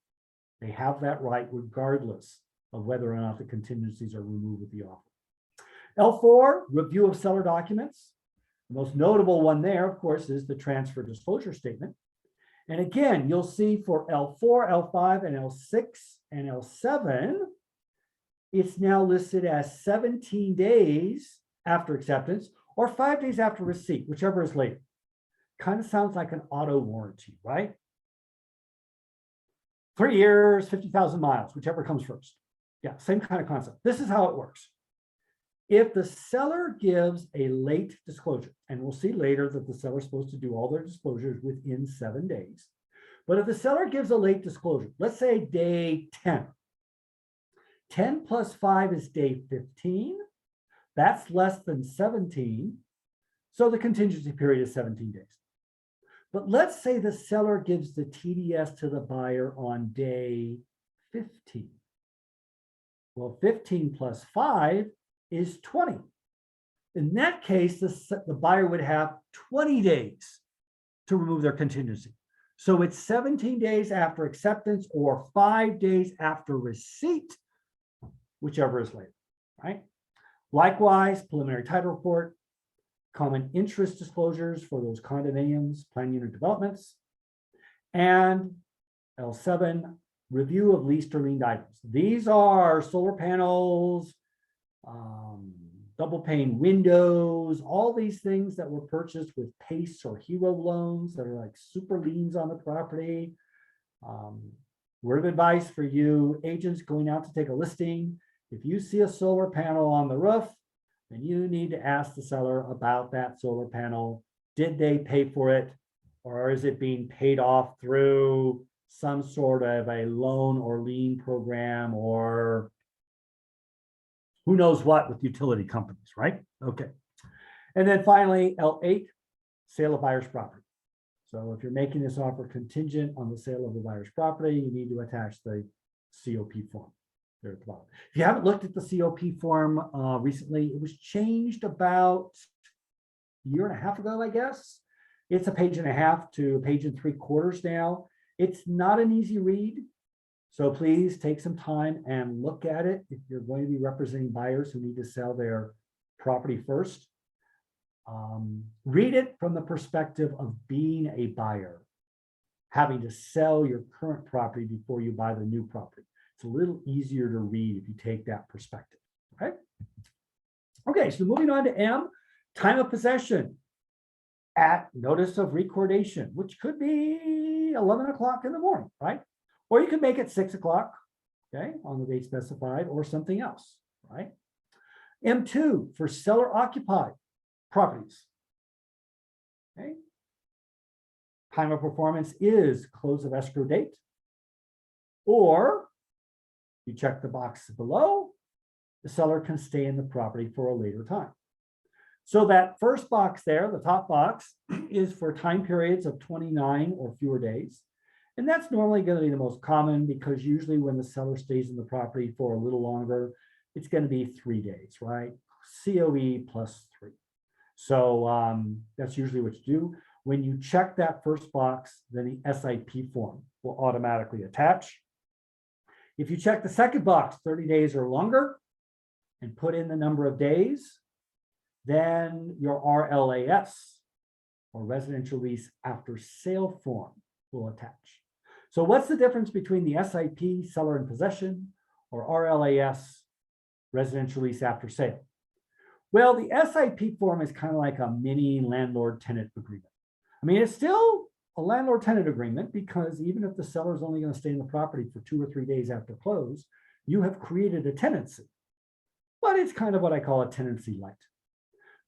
B: They have that right regardless of whether or not the contingencies are removed with the offer. L4, review of seller documents. The most notable one there, of course, is the transfer disclosure statement. And again, you'll see for L4, L5, and L6 and L7, it's now listed as 17 days after acceptance or 5 days after receipt, whichever is later. Kind of sounds like an auto warranty, right? 3 years, 50,000 miles, whichever comes first. Yeah, same kind of concept. This is how it works. If the seller gives a late disclosure, and we'll see later that the seller is supposed to do all their disclosures within 7 days. But if the seller gives a late disclosure, let's say day 10, 10 plus 5 is day 15. That's less than 17. So the contingency period is 17 days. But let's say the seller gives the TDS to the buyer on day 15. Well, 15 plus 5 is 20. In that case, the buyer would have 20 days to remove their contingency. So it's 17 days after acceptance or 5 days after receipt, whichever is later, right? Likewise, preliminary title report, common interest disclosures for those condominiums, planned unit developments, and L7, review of leased or liened items. These are solar panels, double pane windows, all these things that were purchased with PACE or HERO loans that are like super liens on the property. Word of advice for you agents going out to take a listing. If you see a solar panel on the roof, then you need to ask the seller about that solar panel. Did they pay for it? Or is it being paid off through some sort of a loan or lien program or who knows what with utility companies, right? Okay. And then finally, L8, sale of buyer's property. So if you're making this offer contingent on the sale of the buyer's property, you need to attach the COP form there at the bottom. If you haven't looked at the COP form recently, it was changed about a year and a half ago, I guess. It's a page and a half to a page and 3/4 now. It's not an easy read. So please take some time and look at it if you're going to be representing buyers who need to sell their property first. Read it from the perspective of being a buyer, having to sell your current property before you buy the new property. It's a little easier to read if you take that perspective, okay? Okay, so moving on to M, time of possession at notice of recordation, which could be 11 o'clock in the morning, right? Or you could make it 6 o'clock, okay, on the date specified, or something else, right? M2 for seller occupied properties. Okay. Time of performance is close of escrow date, or you check the box below, the seller can stay in the property for a later time. So that first box there, the top box, is for time periods of 29 or fewer days. And that's normally going to be the most common because usually when the seller stays in the property for a little longer, it's going to be 3 days, right? COE plus 3. So that's usually what you do. When you check that first box, then the SIP form will automatically attach. If you check the second box, 30 days or longer, and put in the number of days, then your RLAS, or residential lease after sale form, will attach. So what's the difference between the SIP, seller in possession, or RLAS, residential lease after sale? Well, the SIP form is kind of like a mini landlord-tenant agreement. I mean, it's still a landlord-tenant agreement because even if the seller is only going to stay in the property for 2 or 3 days after close, you have created a tenancy. But it's kind of what I call a tenancy light.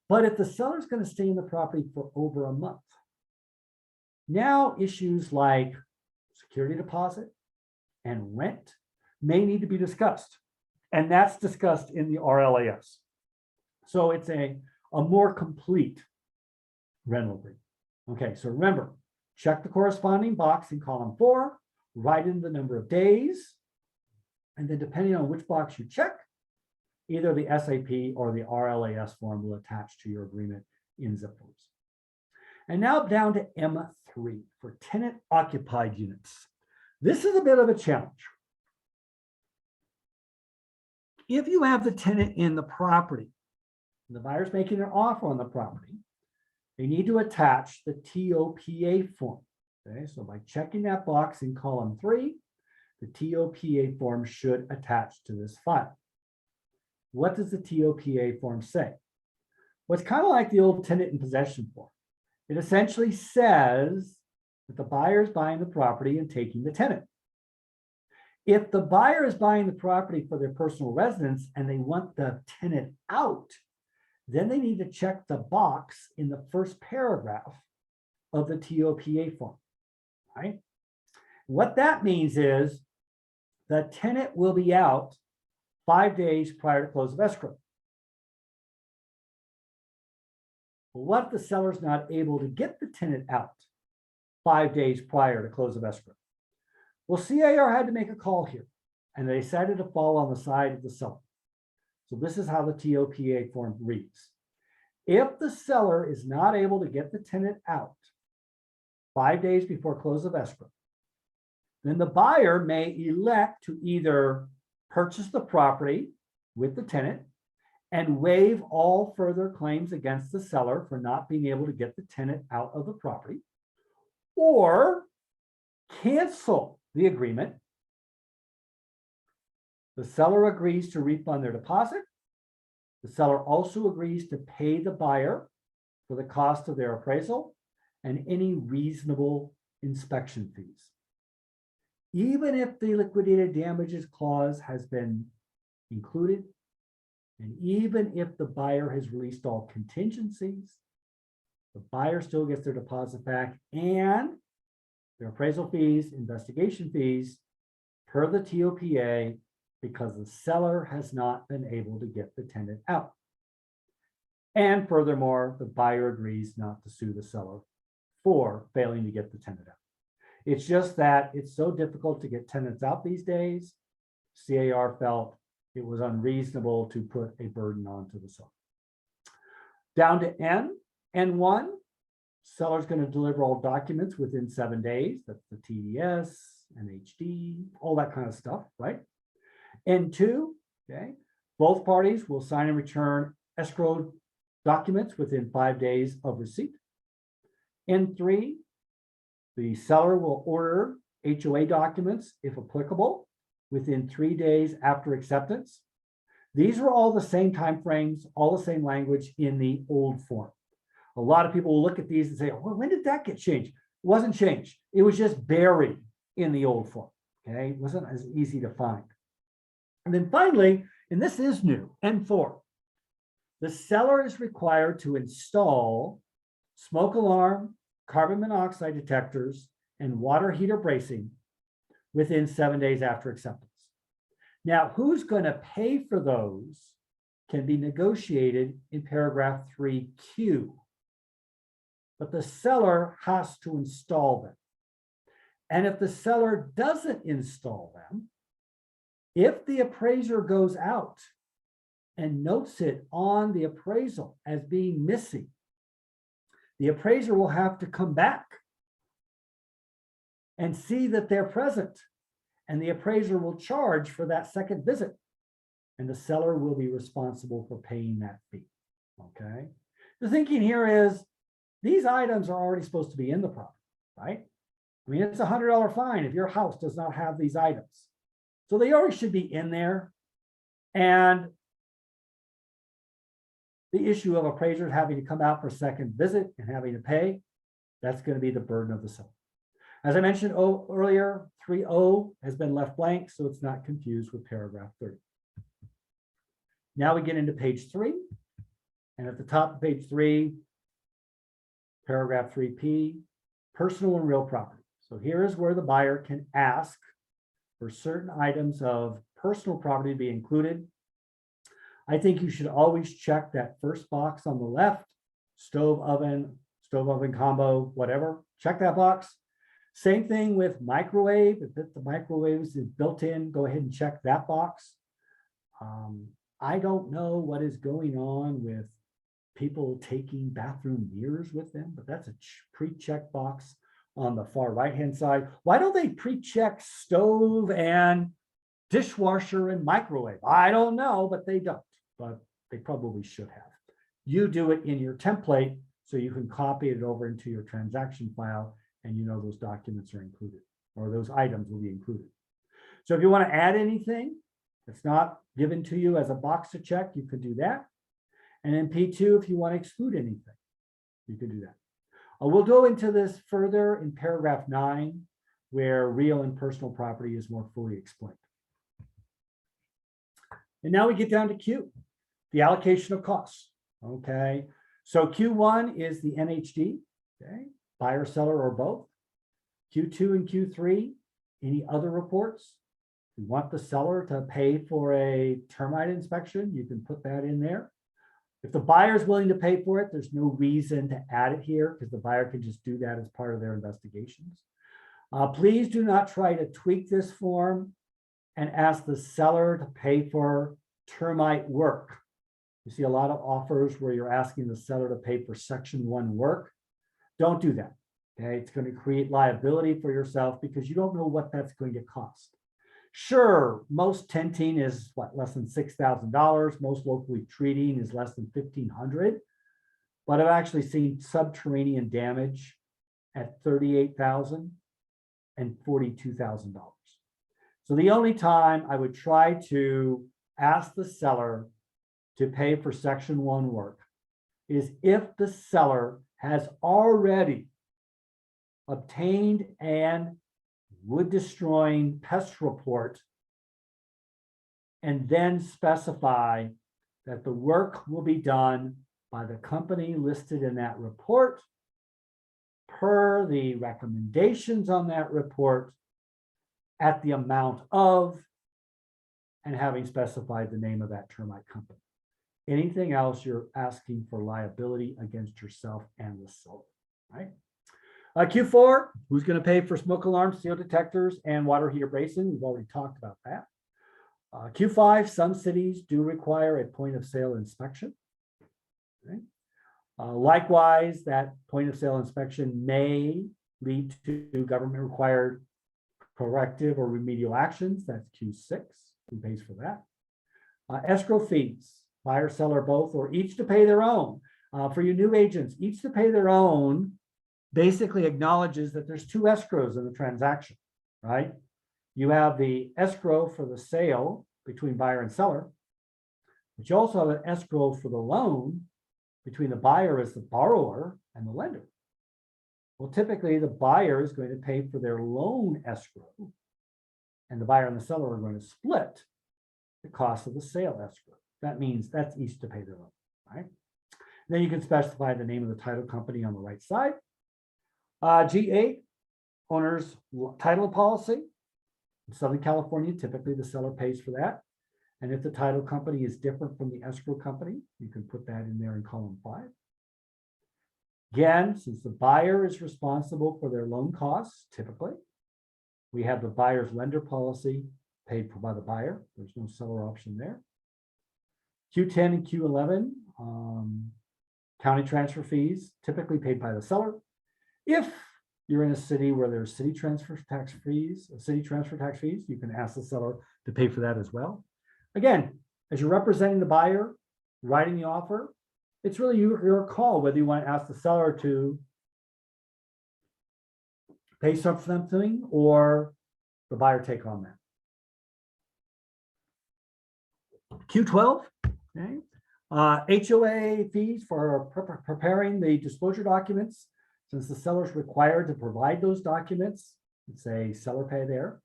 B: But if the seller is going to stay in the property for over a month, now issues like security deposit and rent may need to be discussed. And that's discussed in the RLAS. So it's a more complete rental agreement. Okay, so remember, check the corresponding box in column 4, write in the number of days, and then depending on which box you check, either the SIP or the RLAS form will attach to your agreement in zip forms. And now down to M3 for tenant occupied units. This is a bit of a challenge. If you have the tenant in the property, the buyer's making an offer on the property, they need to attach the TOPA form. Okay, so by checking that box in column 3, the TOPA form should attach to this file. What does the TOPA form say? Well, it's kind of like the old tenant in possession form. It essentially says that the buyer is buying the property and taking the tenant. If the buyer is buying the property for their personal residence and they want the tenant out, then they need to check the box in the first paragraph of the TOPA form, right? What that means is the tenant will be out 5 days prior to close of escrow. But what if the seller's not able to get the tenant out 5 days prior to close of escrow? Well, CAR had to make a call here, and they decided to fall on the side of the seller. So this is how the TOPA form reads. If the seller is not able to get the tenant out 5 days before close of escrow, then the buyer may elect to either purchase the property with the tenant and waive all further claims against the seller for not being able to get the tenant out of the property, or cancel the agreement. The seller agrees to refund their deposit. The seller also agrees to pay the buyer for the cost of their appraisal and any reasonable inspection fees. Even if the liquidated damages clause has been included, and even if the buyer has released all contingencies, the buyer still gets their deposit back and their appraisal fees, investigation fees per the TOPA because the seller has not been able to get the tenant out. And furthermore, the buyer agrees not to sue the seller for failing to get the tenant out. It's just that it's so difficult to get tenants out these days. CAR felt it was unreasonable to put a burden onto the seller. Down to N1, seller's going to deliver all documents within 7 days. That's the TDS, NHD, all that kind of stuff, right? N2, okay, both parties will sign and return escrow documents within 5 days of receipt. N3, the seller will order HOA documents, if applicable, within 3 days after acceptance. These are all the same timeframes, all the same language in the old form. A lot of people will look at these and say, well, when did that get changed? It wasn't changed. It was just buried in the old form. Okay, it wasn't as easy to find. And then finally, and this is new, N4, the seller is required to install smoke alarm, carbon monoxide detectors, and water heater bracing within 7 days after acceptance. Now, who's going to pay for those can be negotiated in paragraph 3Q, but the seller has to install them. And if the seller doesn't install them, if the appraiser goes out and notes it on the appraisal as being missing, the appraiser will have to come back and see that they're present, and the appraiser will charge for that second visit, and the seller will be responsible for paying that fee. Okay. The thinking here is these items are already supposed to be in the property, right? I mean, it's a $100 fine if your house does not have these items. So they already should be in there. And the issue of appraisers having to come out for a second visit and having to pay, that's going to be the burden of the seller. As I mentioned earlier, 3O has been left blank, so it's not confused with paragraph 30. Now we get into page 3. And at the top of page 3, paragraph 3P, personal and real property. So here is where the buyer can ask for certain items of personal property to be included. I think you should always check that first box on the left, stove oven combo, whatever, check that box. Same thing with microwave. If the microwave is built in, go ahead and check that box. I don't know what is going on with people taking bathroom mirrors with them, but that's a pre-check box on the far right-hand side. Why don't they pre-check stove and dishwasher and microwave? I don't know, but they don't, but they probably should have. You do it in your template so you can copy it over into your transaction file and you know those documents are included, or those items will be included. So if you want to add anything that's not given to you as a box to check, you could do that. And in P2, if you want to exclude anything, you can do that. We'll go into this further in paragraph 9, where real and personal property is more fully explained. And now we get down to Q, the allocation of costs. Okay, so Q1 is the NHD, okay, buyer, seller, or both. Q2 and Q3, any other reports. If you want the seller to pay for a termite inspection, you can put that in there. If the buyer is willing to pay for it, there's no reason to add it here because the buyer can just do that as part of their investigations. Please do not try to tweak this form and ask the seller to pay for termite work. You see a lot of offers where you're asking the seller to pay for Section 1 work. Don't do that. Okay, it's going to create liability for yourself because you don't know what that's going to cost. Sure, most tenting is what, less than $6,000. Most locally treating is less than $1,500. But I've actually seen subterranean damage at $38,000 and $42,000. So the only time I would try to ask the seller to pay for Section 1 work is if the seller has already obtained an wood destroying pest report and then specify that the work will be done by the company listed in that report per the recommendations on that report at the amount of, and having specified the name of that termite company. Anything else, you're asking for liability against yourself and the seller, right? Q4, who's going to pay for smoke alarms, CO detectors, and water heater bracing? We've already talked about that. Q5, some cities do require a point of sale inspection. Okay. Likewise, that point of sale inspection may lead to government required corrective or remedial actions. That's Q6. Who pays for that? Escrow fees, buyer, seller, both, or each to pay their own. For you new agents, each to pay their own basically acknowledges that there's two escrows in the transaction, right? You have the escrow for the sale between buyer and seller, but you also have an escrow for the loan between the buyer as the borrower and the lender. Well, typically the buyer is going to pay for their loan escrow, and the buyer and the seller are going to split the cost of the sale escrow. That means that's each to pay their own, right? Then you can specify the name of the title company on the right side. G8, owner's title policy. In Southern California, typically the seller pays for that. And if the title company is different from the escrow company, you can put that in there in column 5. Again, since the buyer is responsible for their loan costs, typically, we have the buyer's lender policy paid for by the buyer. There's no seller option there. Q10 and Q11, county transfer fees, typically paid by the seller. If you're in a city where there's city transfer tax fees, you can ask the seller to pay for that as well. Again, as you're representing the buyer, writing the offer, it's really your call whether you want to ask the seller to pay something or the buyer take on that. Q12, okay. HOA fees for preparing the disclosure documents. Since the seller is required to provide those documents, it's a seller pay there.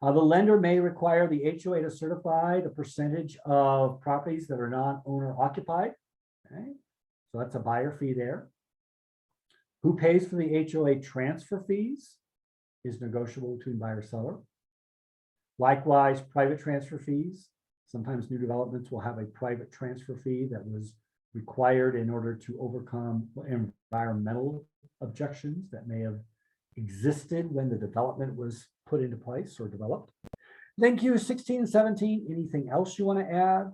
B: The lender may require the HOA to certify the percentage of properties that are non-owner occupied. Okay. So that's a buyer fee there. Who pays for the HOA transfer fees is negotiable between buyer and seller. Likewise, private transfer fees. Sometimes new developments will have a private transfer fee that was required in order to overcome environmental objections that may have existed when the development was put into place or developed. Then Q16 and 17, anything else you want to add?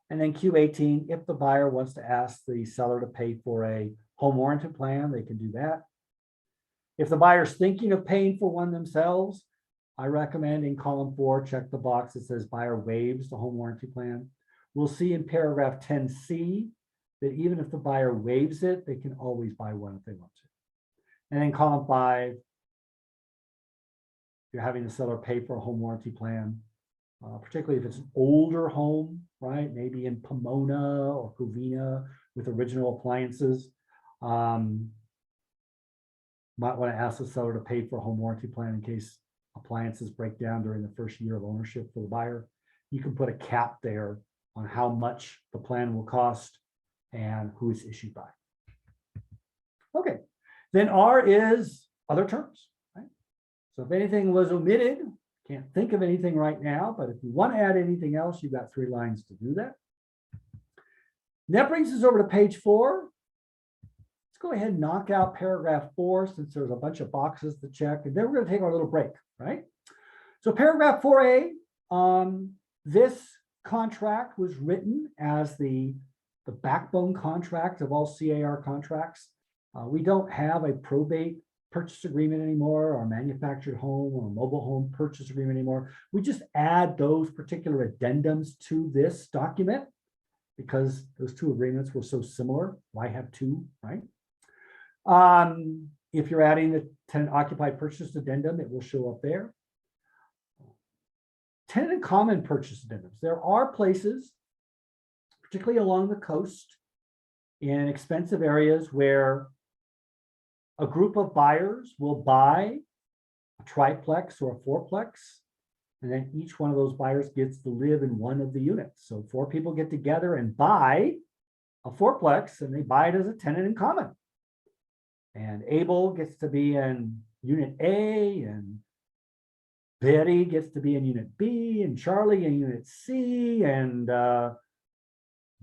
B: And then Q18, if the buyer wants to ask the seller to pay for a home warranty plan, they can do that. If the buyer's thinking of paying for one themselves, I recommend in column 4, check the box that says buyer waives the home warranty plan. We'll see in paragraph 10C that even if the buyer waives it, they can always buy one if they want to. And then column 5, you're having the seller pay for a home warranty plan, particularly if it's an older home, right? Maybe in Pomona or Covina with original appliances. Might want to ask the seller to pay for a home warranty plan in case appliances break down during the first year of ownership for the buyer. You can put a cap there on how much the plan will cost and who it's issued by. Okay, then R is other terms, right? So if anything was omitted, can't think of anything right now, but if you want to add anything else, you've got 3 lines to do that. And that brings us over to page 4. Let's go ahead and knock out paragraph 4 since there's a bunch of boxes to check, and then we're going to take our little break, right? So paragraph 4A, this contract was written as the backbone contract of all CAR contracts. We don't have a probate purchase agreement anymore, or a manufactured home or a mobile home purchase agreement anymore. We just add those particular addendums to this document because those 2 agreements were so similar. Why have 2, right? If you're adding the tenant occupied purchase addendum, it will show up there. Tenant in common purchase addendums. There are places, particularly along the coast, in expensive areas where a group of buyers will buy a triplex or a fourplex, and then each one of those buyers gets to live in one of the units. So 4 people get together and buy a fourplex, and they buy it as a tenant in common. And Abel gets to be in unit A, and Betty gets to be in unit B, and Charlie in unit C, and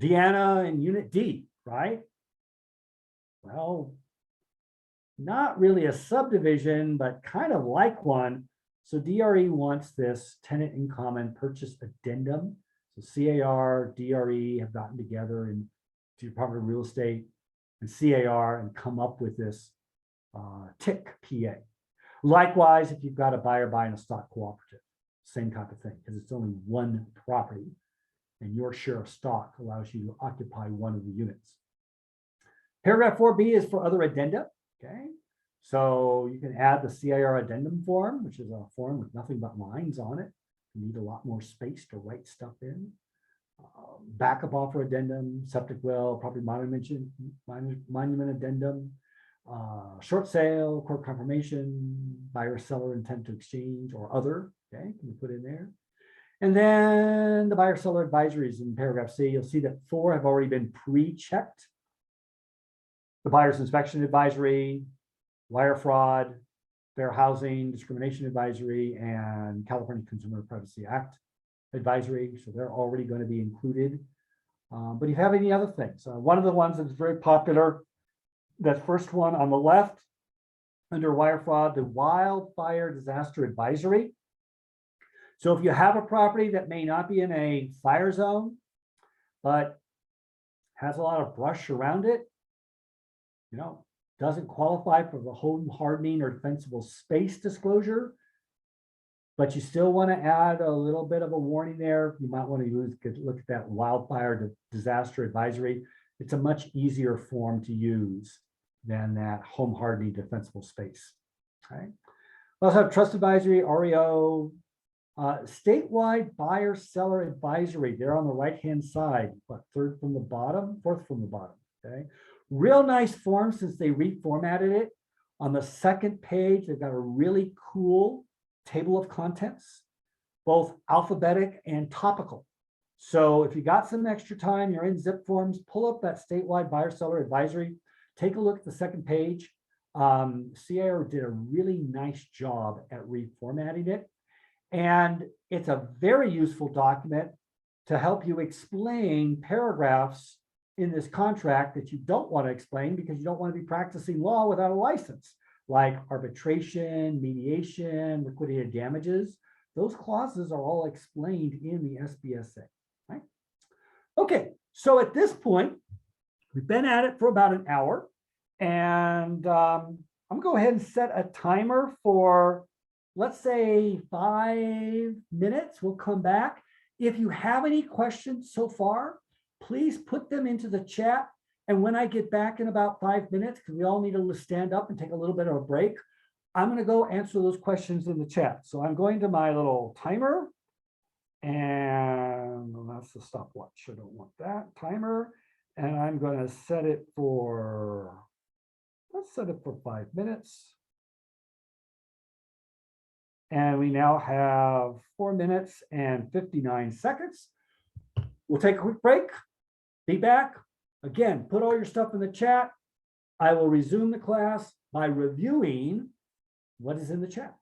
B: Deanna in unit D, right? Well, not really a subdivision, but kind of like one. So DRE wants this tenant in common purchase addendum. So CAR, DRE have gotten together in the Department of Real Estate and CAR and come up with this TIC PA. Likewise, if you've got a buyer buying a stock cooperative, same type of thing, because it's only one property and your share of stock allows you to occupy one of the units. Paragraph 4B is for other addenda. Okay, so you can add the CIR addendum form, which is a form with nothing but lines on it. You need a lot more space to write stuff in. Backup offer addendum, septic well, property monument addendum, short sale, court confirmation, buyer seller intent to exchange or other. Okay, can you put in there? And then the buyer seller advisories in paragraph C. You'll see that 4 have already been pre-checked. The buyer's inspection advisory, wire fraud, fair housing, discrimination advisory, and California Consumer Privacy Act advisory. So they're already going to be included. But if you have any other things, one of the ones that's very popular, that first one on the left, under wire fraud, the wildfire disaster advisory. So if you have a property that may not be in a fire zone, but has a lot of brush around it, doesn't qualify for the home hardening or defensible space disclosure, but you still want to add a little bit of a warning there. You might want to look at that wildfire disaster advisory. It's a much easier form to use than that home hardening defensible space. Okay. We also have trust advisory, REO, statewide buyer seller advisory. They're on the right-hand side, but fourth from the bottom. Okay. Real nice form since they reformatted it. On the second page, they've got a really cool table of contents, both alphabetic and topical. So if you got some extra time, you're in zip forms, pull up that statewide buyer seller advisory, take a look at the second page. CAR did a really nice job at reformatting it. And it's a very useful document to help you explain paragraphs in this contract that you don't want to explain because you don't want to be practicing law without a license, like arbitration, mediation, liquidated damages. Those clauses are all explained in the SBSA, right? Okay, so at this point, we've been at it for about an hour, and I'm gonna go ahead and set a timer for, let's say, 5 minutes. We'll come back. If you have any questions so far, please put them into the chat. And when I get back in about 5 minutes, because we all need to stand up and take a little bit of a break, I'm going to go answer those questions in the chat. So I'm going to my little timer, and that's the stopwatch. I don't want that timer. And I'm going to set it for, let's set it for 5 minutes. And we now have 4 minutes and 59 seconds. We'll take a quick break. Be back. Again, put all your stuff in the chat. I will resume the class by reviewing what is in the chat.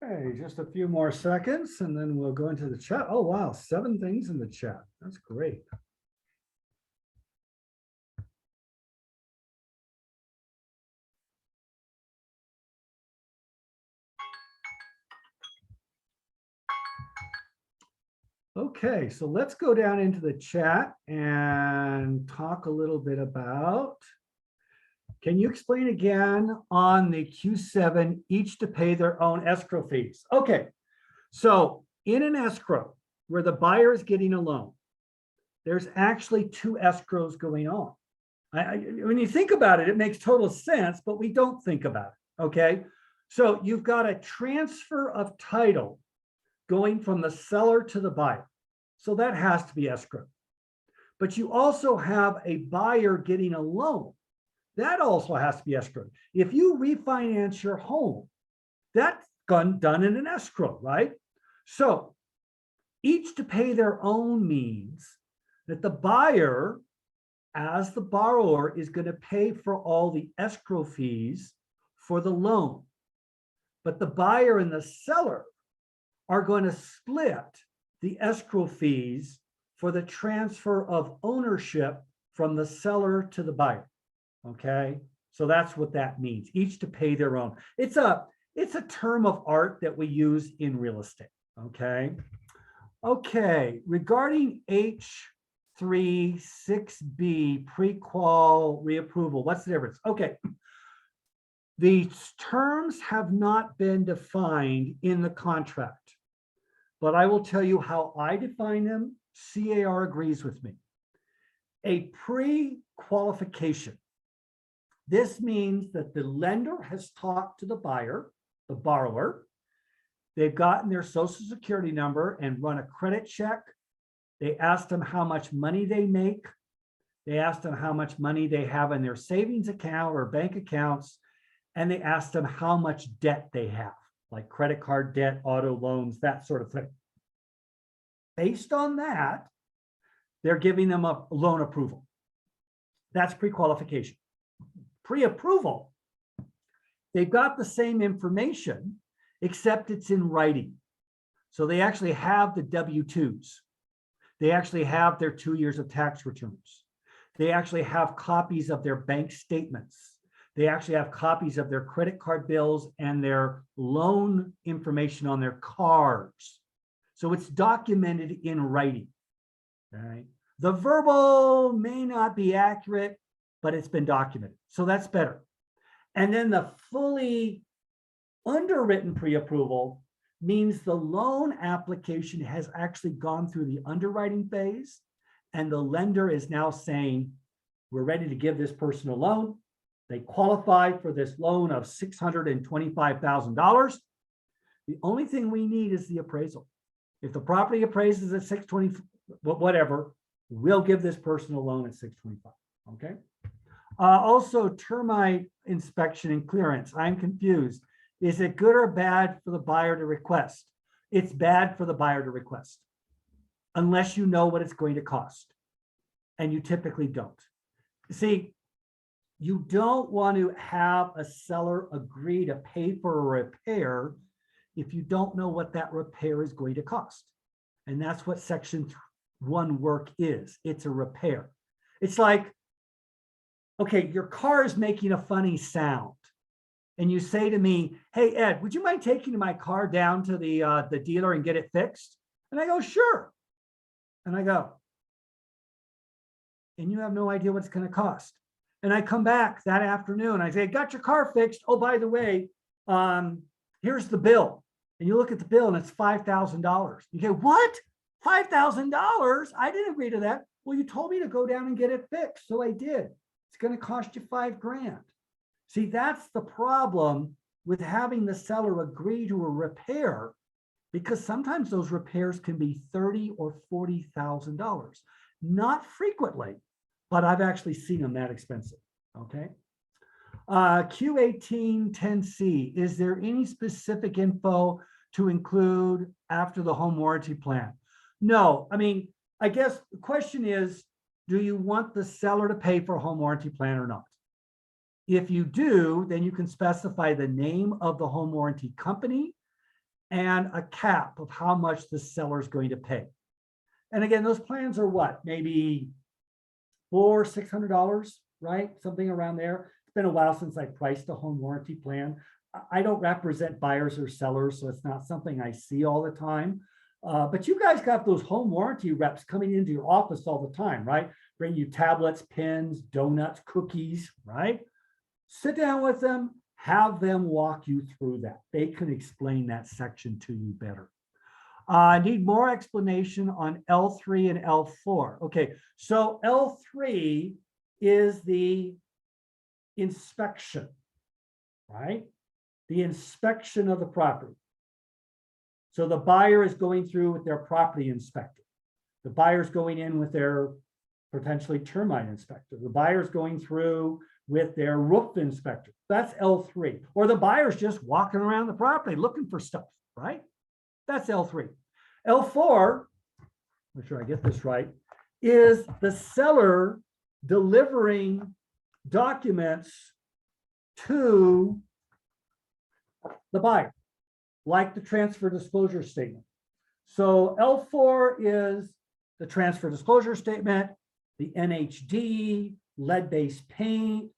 B: Okay, just a few more seconds and then we'll go into the chat. Oh, wow, 7 things in the chat. That's great. Okay, so let's go down into the chat and talk a little bit about, can you explain again on the Q7, each to pay their own escrow fees? Okay, so in an escrow where the buyer is getting a loan, there's actually 2 escrows going on. When you think about it, it makes total sense, but we don't think about it, okay? So you've got a transfer of title going from the seller to the buyer. So that has to be escrow. But you also have a buyer getting a loan. That also has to be escrow. If you refinance your home, that's done in an escrow, right? So each to pay their own means that the buyer, as the borrower, is going to pay for all the escrow fees for the loan. But the buyer and the seller are going to split the escrow fees for the transfer of ownership from the seller to the buyer. Okay, so that's what that means, each to pay their own. It's a term of art that we use in real estate. Okay, regarding H3 6B pre-qual reapproval, what's the difference? Okay, the terms have not been defined in the contract, but I will tell you how I define them. CAR agrees with me. A pre-qualification. This means that the lender has talked to the buyer, the borrower. They've gotten their social security number and run a credit check. They asked them how much money they make. They asked them how much money they have in their savings account or bank accounts. And they asked them how much debt they have, like credit card debt, auto loans, that sort of thing. Based on that, they're giving them a loan approval. That's pre-qualification. Pre-approval, they've got the same information, except it's in writing. So they actually have the W-2s. They actually have their 2 years of tax returns. They actually have copies of their bank statements. They actually have copies of their credit card bills and their loan information on their cards. So it's documented in writing. All right. The verbal may not be accurate, but it's been documented. So that's better. And then the fully underwritten pre-approval means the loan application has actually gone through the underwriting phase, and the lender is now saying, we're ready to give this person a loan. They qualify for this loan of $625,000. The only thing we need is the appraisal. If the property appraises at 620, whatever, we'll give this person a loan at 625. Okay. Also, termite inspection and clearance. I'm confused. Is it good or bad for the buyer to request? It's bad for the buyer to request, unless you know what it's going to cost. And you typically don't. See, you don't want to have a seller agree to pay for a repair if you don't know what that repair is going to cost. And that's what Section 1 work is. It's a repair. It's like, okay, your car is making a funny sound. And you say to me, hey, Ed, would you mind taking my car down to the dealer and get it fixed? And I go, sure. And I go, and you have no idea what it's going to cost. And I come back that afternoon. I say, got your car fixed. Oh, by the way, here's the bill. And you look at the bill and it's $5,000. You go, what? $5,000? I didn't agree to that. Well, you told me to go down and get it fixed. So I did. It's going to cost you $5,000. See, that's the problem with having the seller agree to a repair, because sometimes those repairs can be $30,000 or $40,000. Not frequently, but I've actually seen them that expensive. Okay. Q1810C, is there any specific info to include after the home warranty plan? No, I mean, I guess the question is, do you want the seller to pay for a home warranty plan or not? If you do, then you can specify the name of the home warranty company and a cap of how much the seller is going to pay. And again, those plans are what? Maybe $400, $600, right? Something around there. It's been a while since I priced a home warranty plan. I don't represent buyers or sellers, so it's not something I see all the time. But you guys got those home warranty reps coming into your office all the time, right? Bring you tablets, pens, donuts, cookies, right? Sit down with them, have them walk you through that. They can explain that section to you better. I need more explanation on L3 and L4. Okay, so L3 is the inspection, right? The inspection of the property. So the buyer is going through with their property inspector. The buyer's going in with their potentially termite inspector. The buyer's going through with their roof inspector. That's L3. Or the buyer's just walking around the property looking for stuff, right? That's L3. L4, make sure I get this right, is the seller delivering documents to the buyer, like the transfer disclosure statement. So L4 is the transfer disclosure statement, the NHD, lead-based paint,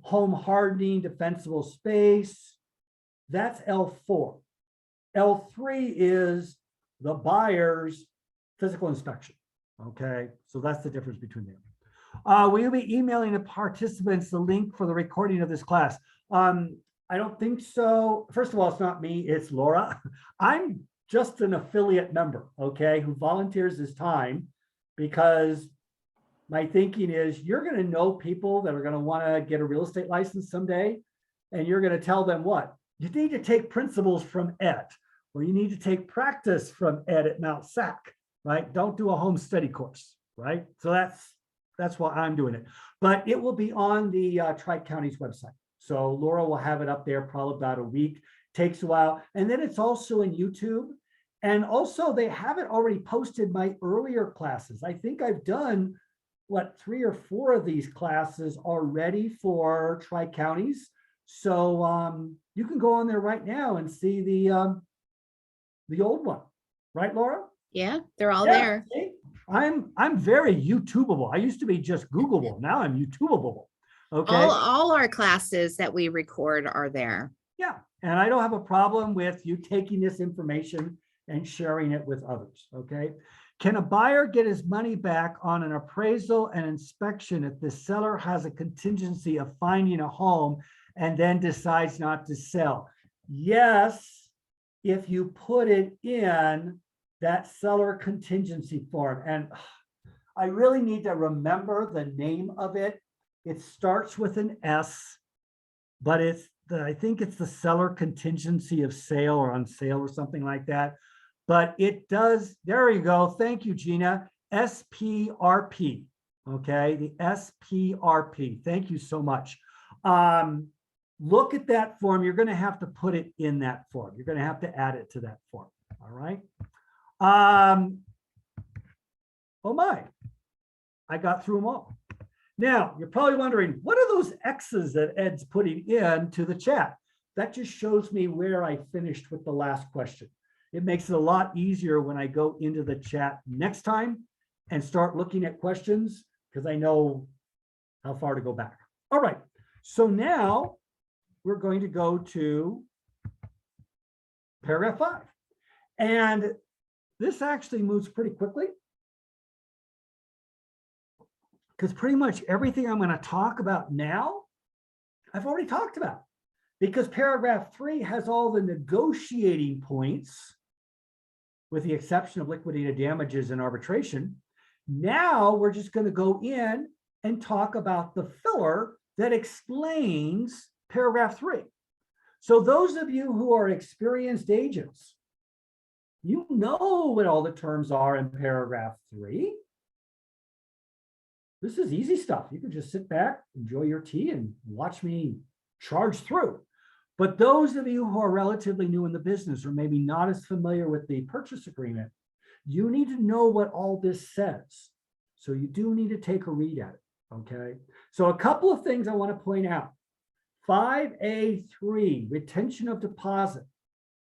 B: home hardening, defensible space. That's L4. L3 is the buyer's physical inspection. Okay, so that's the difference between them. Will be emailing the participants the link for the recording of this class? I don't think so. First of all, it's not me, it's Laura. I'm just an affiliate member, okay, who volunteers his time because my thinking is you're going to know people that are going to want to get a real estate license someday, and you're going to tell them what? You need to take principles from Ed, or you need to take practice from Ed at Mount Sac, right? Don't do a home study course, right? So that's why I'm doing it. But it will be on the Tri-County's website. So Laura will have it up there probably about a week. Takes a while. And then it's also in YouTube. And also they haven't already posted my earlier classes. I think I've done, what, 3 or 4 of these classes already for Tri-Counties. So you can go on there right now and see the old one. Right, Laura?
A: Yeah, they're all there.
B: See? I'm very YouTubeable. I used to be just Googleable. Now I'm YouTubeable. Okay.
A: All our classes that we record are there.
B: Yeah. And I don't have a problem with you taking this information and sharing it with others. Okay. Can a buyer get his money back on an appraisal and inspection if the seller has a contingency of finding a home and then decides not to sell? Yes, if you put it in that seller contingency form. And I really need to remember the name of it. It starts with an S, but I think it's the seller contingency of sale or on sale or something like that. But it does, there you go. Thank you, Gina. SPRP. Okay, the SPRP. Thank you so much. Look at that form. You're going to have to put it in that form. You're going to have to add it to that form. All right. Oh my, I got through them all. Now, you're probably wondering, what are those X's that Ed's putting into the chat? That just shows me where I finished with the last question. It makes it a lot easier when I go into the chat next time and start looking at questions because I know how far to go back. All right, so now we're going to go to paragraph 5. And this actually moves pretty quickly because pretty much everything I'm going to talk about now, I've already talked about, because paragraph 3 has all the negotiating points with the exception of liquidated damages and arbitration. Now we're just going to go in and talk about the filler that explains paragraph 3. So those of you who are experienced agents, you know what all the terms are in paragraph 3. This is easy stuff. You can just sit back, enjoy your tea, and watch me charge through. But those of you who are relatively new in the business or maybe not as familiar with the purchase agreement, you need to know what all this says. So you do need to take a read at it, okay? So a couple of things I want to point out. 5A3, retention of deposit.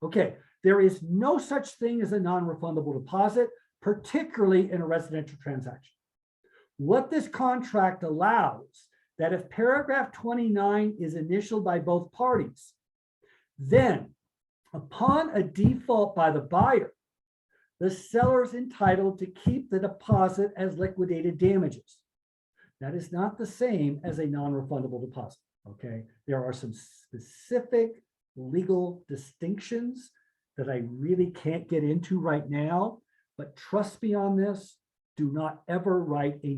B: Okay, There is no such thing as a non-refundable deposit, particularly in a residential transaction. What this contract allows, that if paragraph 29 is initialed by both parties, then upon a default by the buyer, the seller is entitled to keep the deposit as liquidated damages. That is not the same as a non-refundable deposit, okay? There are some specific legal distinctions that I really can't get into right now, but trust me on this, do not ever write the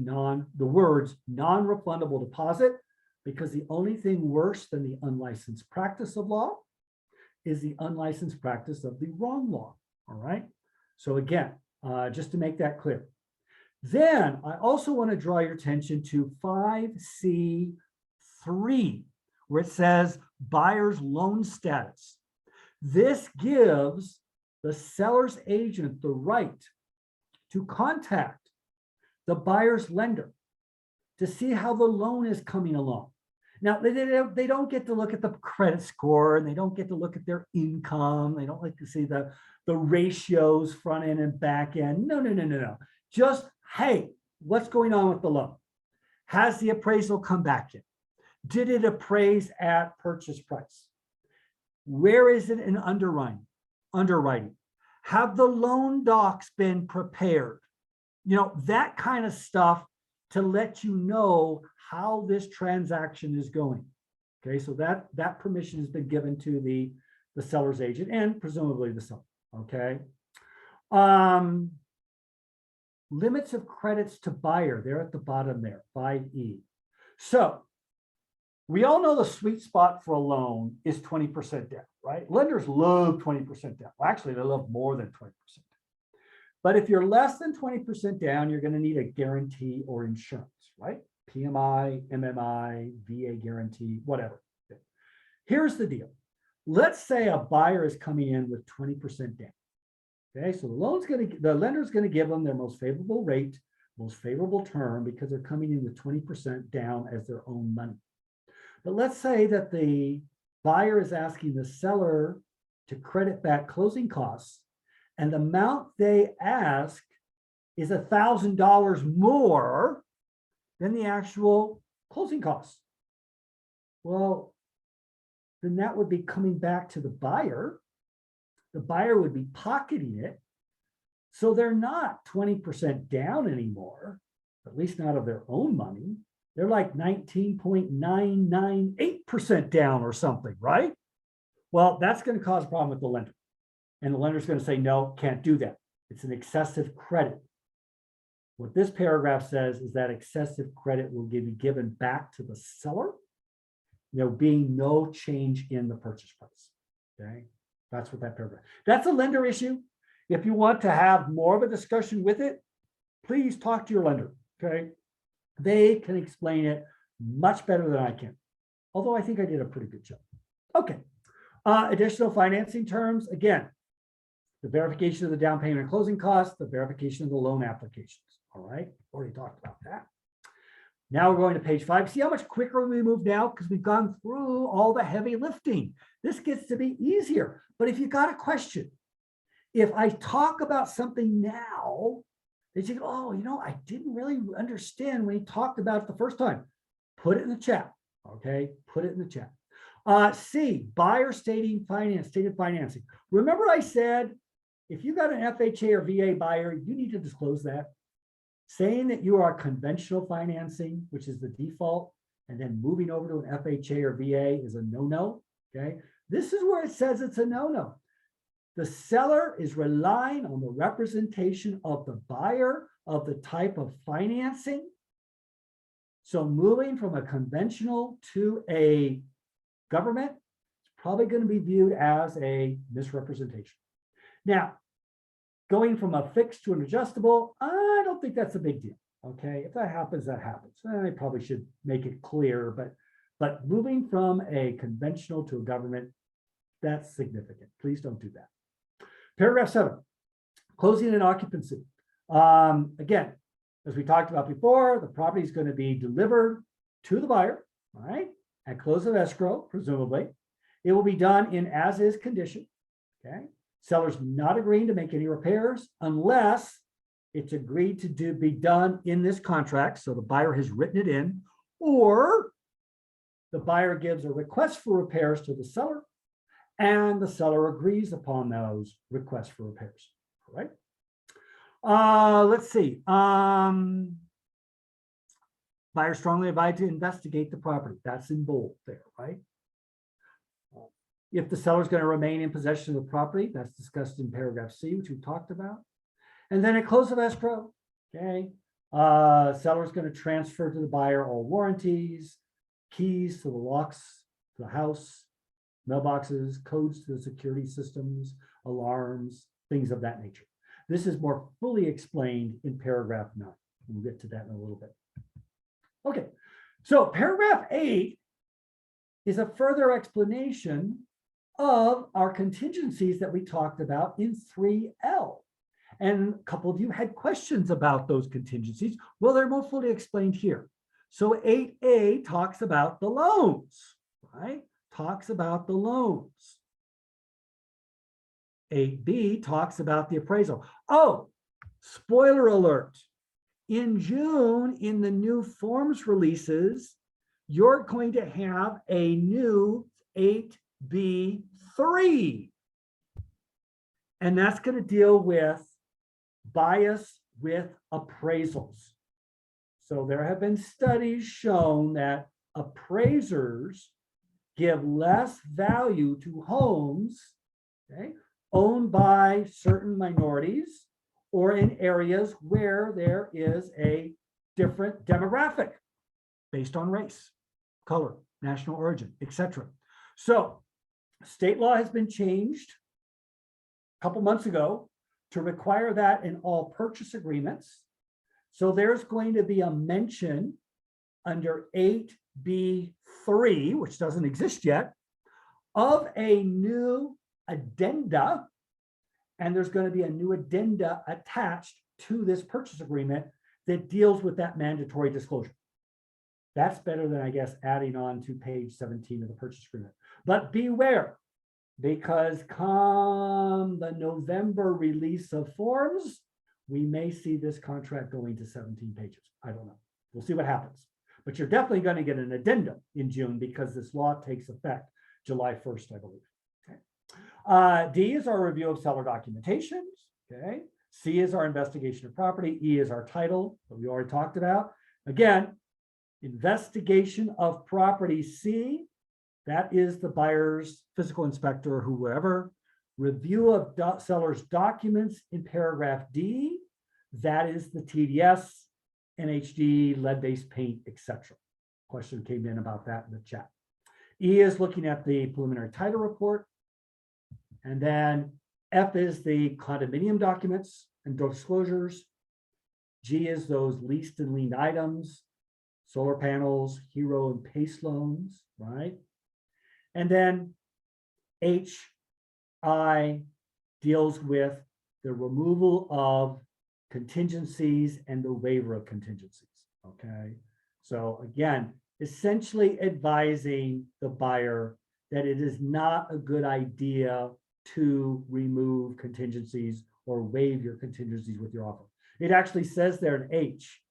B: words non-refundable deposit, because the only thing worse than the unlicensed practice of law is the unlicensed practice of the wrong law, all right? So again, just to make that clear. Then I also want to draw your attention to 5C3, where it says buyer's loan status. This gives the seller's agent the right to contact the buyer's lender to see how the loan is coming along. Now, they don't get to look at the credit score, and they don't get to look at their income. They don't like to see the ratios front end and back end. No. Just, hey, what's going on with the loan? Has the appraisal come back yet? Did it appraise at purchase price? Where is it in underwriting? Have the loan docs been prepared? You know, that kind of stuff to let you know how this transaction is going. Okay, so that permission has been given to the seller's agent and presumably the seller. Okay. Limits of credits to buyer, they're at the bottom there, 5E. So we all know the sweet spot for a loan is 20% down, right? Lenders love 20% down. Well, actually, they love more than 20%. But if you're less than 20% down, you're going to need a guarantee or insurance, right? PMI, MMI, VA guarantee, whatever. Here's the deal. Let's say a buyer is coming in with 20% down. Okay, so the lender's going to give them their most favorable rate, most favorable term, because they're coming in with 20% down as their own money. But let's say that the buyer is asking the seller to credit back closing costs, and the amount they ask is $1,000 more than the actual closing costs. Well, then that would be coming back to the buyer. The buyer would be pocketing it. So they're not 20% down anymore, at least not of their own money. They're like 19.998% down or something, right? Well, that's going to cause a problem with the lender. And the lender's going to say, no, can't do that. It's an excessive credit. What this paragraph says is that excessive credit will be given back to the seller, there being no change in the purchase price. Okay, that's what that paragraph. That's a lender issue. If you want to have more of a discussion with it, please talk to your lender. Okay, they can explain it much better than I can. Although I think I did a pretty good job. Okay, additional financing terms. Again, the verification of the down payment and closing costs, the verification of the loan applications. All right, already talked about that. Now we're going to page 5. See how much quicker we move now? Because we've gone through all the heavy lifting. This gets to be easier. But if you got a question, if I talk about something now, they say, oh, you know, I didn't really understand when he talked about it the first time. Put it in the chat. Okay, put it in the chat. C, buyer stated financing. Remember I said, if you got an FHA or VA buyer, you need to disclose that. Saying that you are conventional financing, which is the default, and then moving over to an FHA or VA is a no-no, okay? This is where it says it's a no-no. The seller is relying on the representation of the buyer of the type of financing. So moving from a conventional to a government, it's probably going to be viewed as a misrepresentation. Now, going from a fixed to an adjustable, I don't think that's a big deal. Okay, if that happens, that happens. I probably should make it clear, but moving from a conventional to a government, that's significant. Please don't do that. Paragraph 7, closing and occupancy. Again, as we talked about before, the property is going to be delivered to the buyer, all right, at close of escrow, presumably. It will be done in as-is condition, okay? Seller's not agreeing to make any repairs unless it's agreed to be done in this contract. So the buyer has written it in, or the buyer gives a request for repairs to the seller and the seller agrees upon those requests for repairs. All right. Let's see. Buyer strongly advised to investigate the property. That's in bold there, right? If the seller is going to remain in possession of the property, that's discussed in paragraph C, which we talked about. And then at close of escrow, okay, seller is going to transfer to the buyer all warranties, keys to the locks to the house, mailboxes, codes to the security systems, alarms, things of that nature. This is more fully explained in paragraph 9. We'll get to that in a little bit. Okay, so paragraph 8 is a further explanation of our contingencies that we talked about in 3L. And a couple of you had questions about those contingencies. Well, they're more fully explained here. So 8A talks about the loans, right? Talks about the loans. 8B talks about the appraisal. Oh, spoiler alert. In June, in the new forms releases, you're going to have a new 8B3. And that's going to deal with bias with appraisals. So there have been studies shown that appraisers give less value to homes, okay, owned by certain minorities or in areas where there is a different demographic based on race, color, national origin, etc. So state law has been changed a couple months ago to require that in all purchase agreements. So there's going to be a mention under 8B3, which doesn't exist yet, of a new addenda. And there's going to be a new addenda attached to this purchase agreement that deals with that mandatory disclosure. That's better than, I guess, adding on to page 17 of the purchase agreement. But beware, because come the November release of forms, we may see this contract going to 17 pages. I don't know. We'll see what happens. But you're definitely going to get an addendum in June because this law takes effect July 1st, I believe. Okay. D is our review of seller documentations. Okay. C is our investigation of property. E is our title that we already talked about. Again, investigation of property C, that is the buyer's physical inspector or whoever. Review of seller's documents in paragraph D, that is the TDS, NHD, lead-based paint, etc. Question came in about that in the chat. E is looking at the preliminary title report. And then F is the condominium documents and disclosures. G is those leased and liened items, solar panels, hero and PACE loans, right? And then I deals with the removal of contingencies and the waiver of contingencies, okay? So again, essentially advising the buyer that it is not a good idea to remove contingencies or waive your contingencies with your offer. It actually says there in H,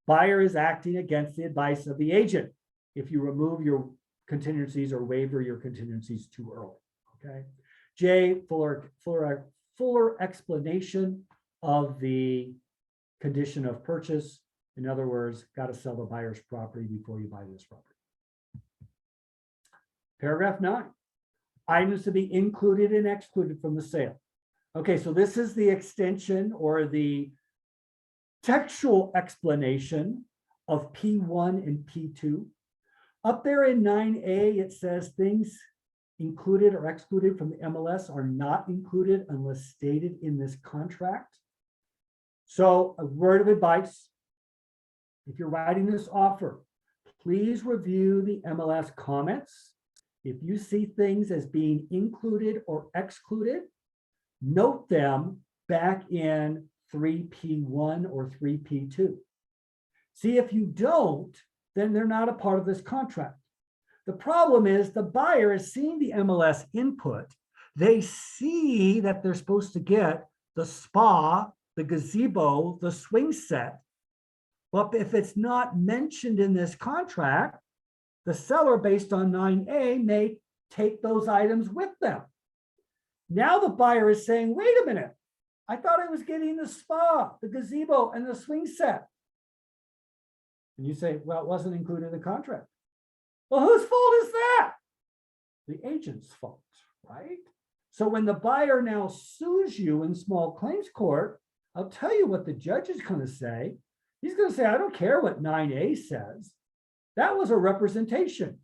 B: buyer is acting against the advice of the agent if you remove your contingencies or waiver your contingencies too early, okay? J, fuller explanation of the condition of purchase. In other words, got to sell the buyer's property before you buy this property. Paragraph 9, items to be included and excluded from the sale. Okay, so this is the extension or the textual explanation of P1 and P2. Up there in 9A, it says things included or excluded from the MLS are not included unless stated in this contract. So a word of advice, if you're writing this offer, please review the MLS comments. If you see things as being included or excluded, note them back in 3P1 or 3P2. See, if you don't, then they're not a part of this contract. The problem is the buyer is seeing the MLS input, They see that they're supposed to get the spa, the gazebo, the swing set. But if it's not mentioned in this contract, the seller, based on 9A, may take those items with them. Now the buyer is saying, wait a minute, I thought I was getting the spa, the gazebo, and the swing set. And you say, well, it wasn't included in the contract. Well, whose fault is that? The agent's fault, right? So when the buyer now sues you in small claims court, I'll tell you what the judge is going to say. He's going to say, I don't care what 9A says. That was a representation.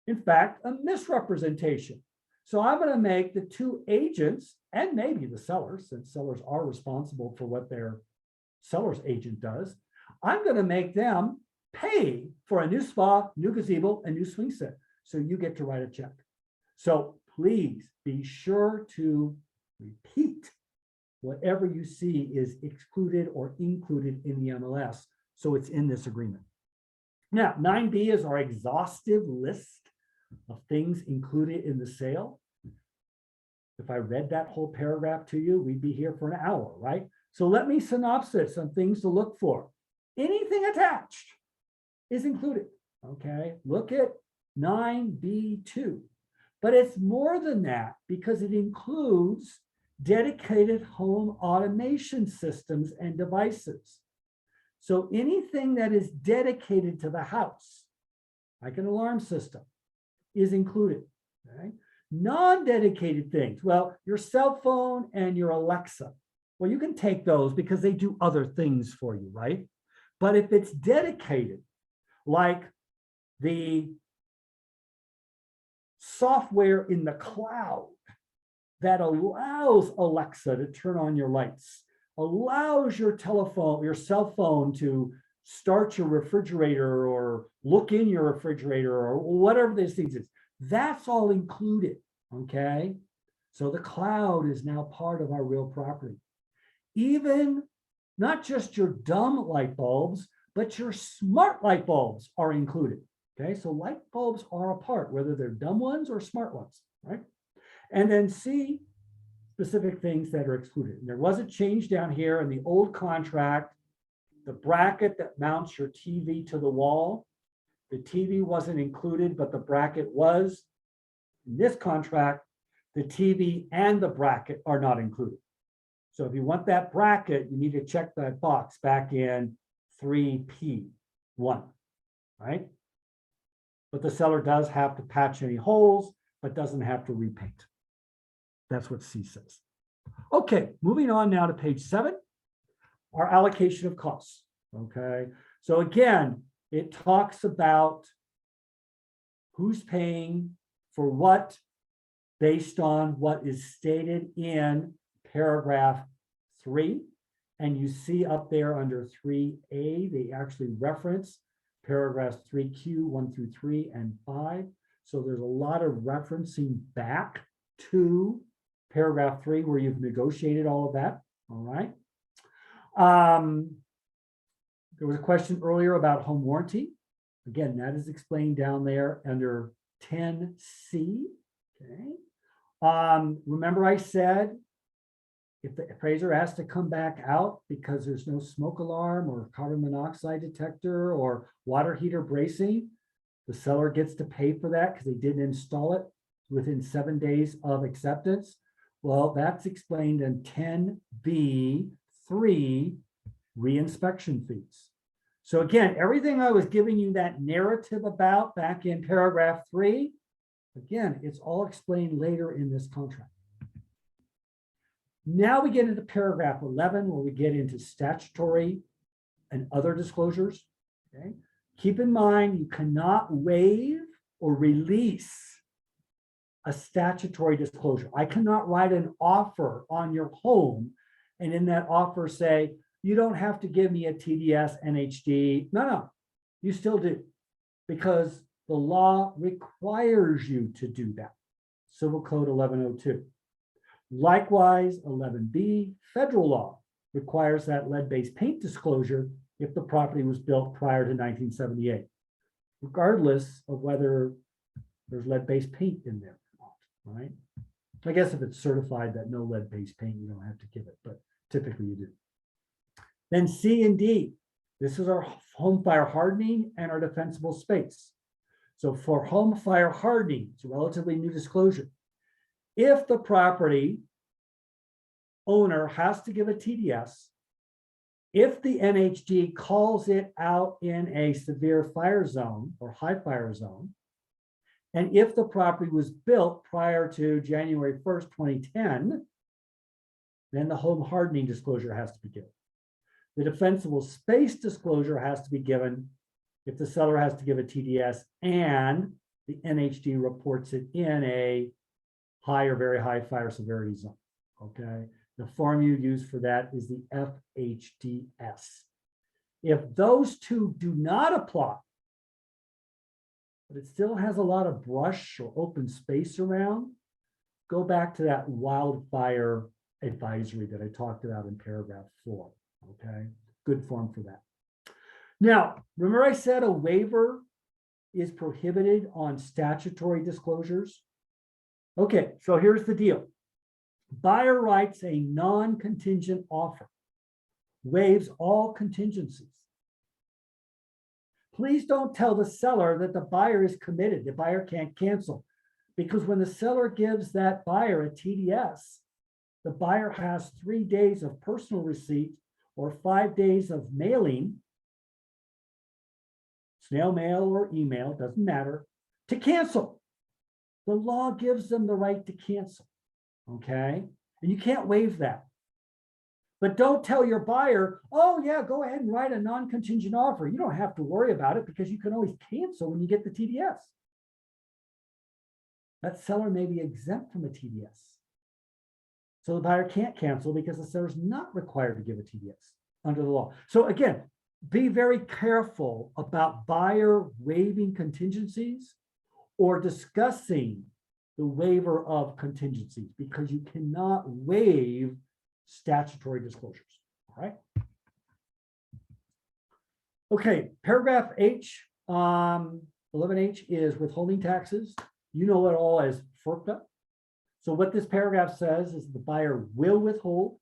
B: In fact, a misrepresentation. So I'm going to make the two agents, and maybe the sellers, since sellers are responsible for what their seller's agent does, I'm going to make them pay for a new spa, new gazebo, and new swing set. So you get to write a check. So please be sure to repeat whatever you see is excluded or included in the MLS. So it's in this agreement. Now, 9B is our exhaustive list of things included in the sale. If I read that whole paragraph to you, we'd be here for an hour, right? So let me synopsis some things to look for. Anything attached is included, okay? Look at 9B2, but it's more than that because it includes dedicated home automation systems and devices. So anything that is dedicated to the house, like an alarm system, is included, okay? Non-dedicated things, well, your cell phone and your Alexa, well, you can take those because they do other things for you, right? But if it's dedicated, like the software in the cloud that allows Alexa to turn on your lights, allows your telephone, your cell phone to start your refrigerator or look in your refrigerator or whatever these things is, that's all included, okay? So the cloud is now part of our real property. Even not just your dumb light bulbs, but your smart light bulbs are included, okay? So light bulbs are a part, whether they're dumb ones or smart ones, right? And then C, specific things that are excluded. And there was a change down here in the old contract, the bracket that mounts your TV to the wall. The TV wasn't included, but the bracket was. In this contract, the TV and the bracket are not included. So if you want that bracket, you need to check that box back in 3P1, right? But the seller does have to patch any holes, but doesn't have to repaint. That's what C says. Okay, moving on now to page 7, our allocation of costs, okay? So again, it talks about who's paying for what based on what is stated in paragraph 3. And you see up there under 3A, they actually reference paragraphs 3Q, 1 through 3 and 5. So there's a lot of referencing back to paragraph 3 where you've negotiated all of that, all right? There was a question earlier about home warranty. Again, that is explained down there under 10C, okay? Remember I said, if the appraiser has to come back out because there's no smoke alarm or carbon monoxide detector or water heater bracing, the seller gets to pay for that because they didn't install it within 7 days of acceptance. Well, that's explained in 10B3, reinspection fees. So again, everything I was giving you that narrative about back in paragraph 3, again, it's all explained later in this contract. Now we get into paragraph 11, where we get into statutory and other disclosures, okay? Keep in mind, you cannot waive or release a statutory disclosure. I cannot write an offer on your home and in that offer say, you don't have to give me a TDS NHD. No, you still do, because the law requires you to do that. Civil Code 1102. Likewise, 11B, federal law requires that lead-based paint disclosure if the property was built prior to 1978, regardless of whether there's lead-based paint in there or not, right? I guess if it's certified that no lead-based paint, you don't have to give it, but typically you do. Then C and D, this is our home fire hardening and our defensible space. So for home fire hardening, it's a relatively new disclosure. If the property owner has to give a TDS, if the NHD calls it out in a severe fire zone or high fire zone, and if the property was built prior to January 1st, 2010, then the home hardening disclosure has to be given. The defensible space disclosure has to be given if the seller has to give a TDS and the NHD reports it in a high or very high fire severity zone, okay? The form you use for that is the FHDS. If those two do not apply, but it still has a lot of brush or open space around, go back to that wildfire advisory that I talked about in paragraph 4, okay? Good form for that. Now, remember I said a waiver is prohibited on statutory disclosures? Okay, so here's the deal. Buyer writes a non-contingent offer, waives all contingencies. Please don't tell the seller that the buyer is committed. The buyer can't cancel, because when the seller gives that buyer a TDS, the buyer has 3 days of personal receipt or 5 days of mailing, snail mail or email, doesn't matter, to cancel. The law gives them the right to cancel, okay? And you can't waive that. But don't tell your buyer, oh yeah, go ahead and write a non-contingent offer. You don't have to worry about it because you can always cancel when you get the TDS. That seller may be exempt from a TDS. So the buyer can't cancel because the seller is not required to give a TDS under the law. So again, be very careful about buyer waiving contingencies or discussing the waiver of contingencies, because you cannot waive statutory disclosures, all right? Okay, paragraph H, 11H is withholding taxes. You know it all as FERPA. So what this paragraph says is the buyer will withhold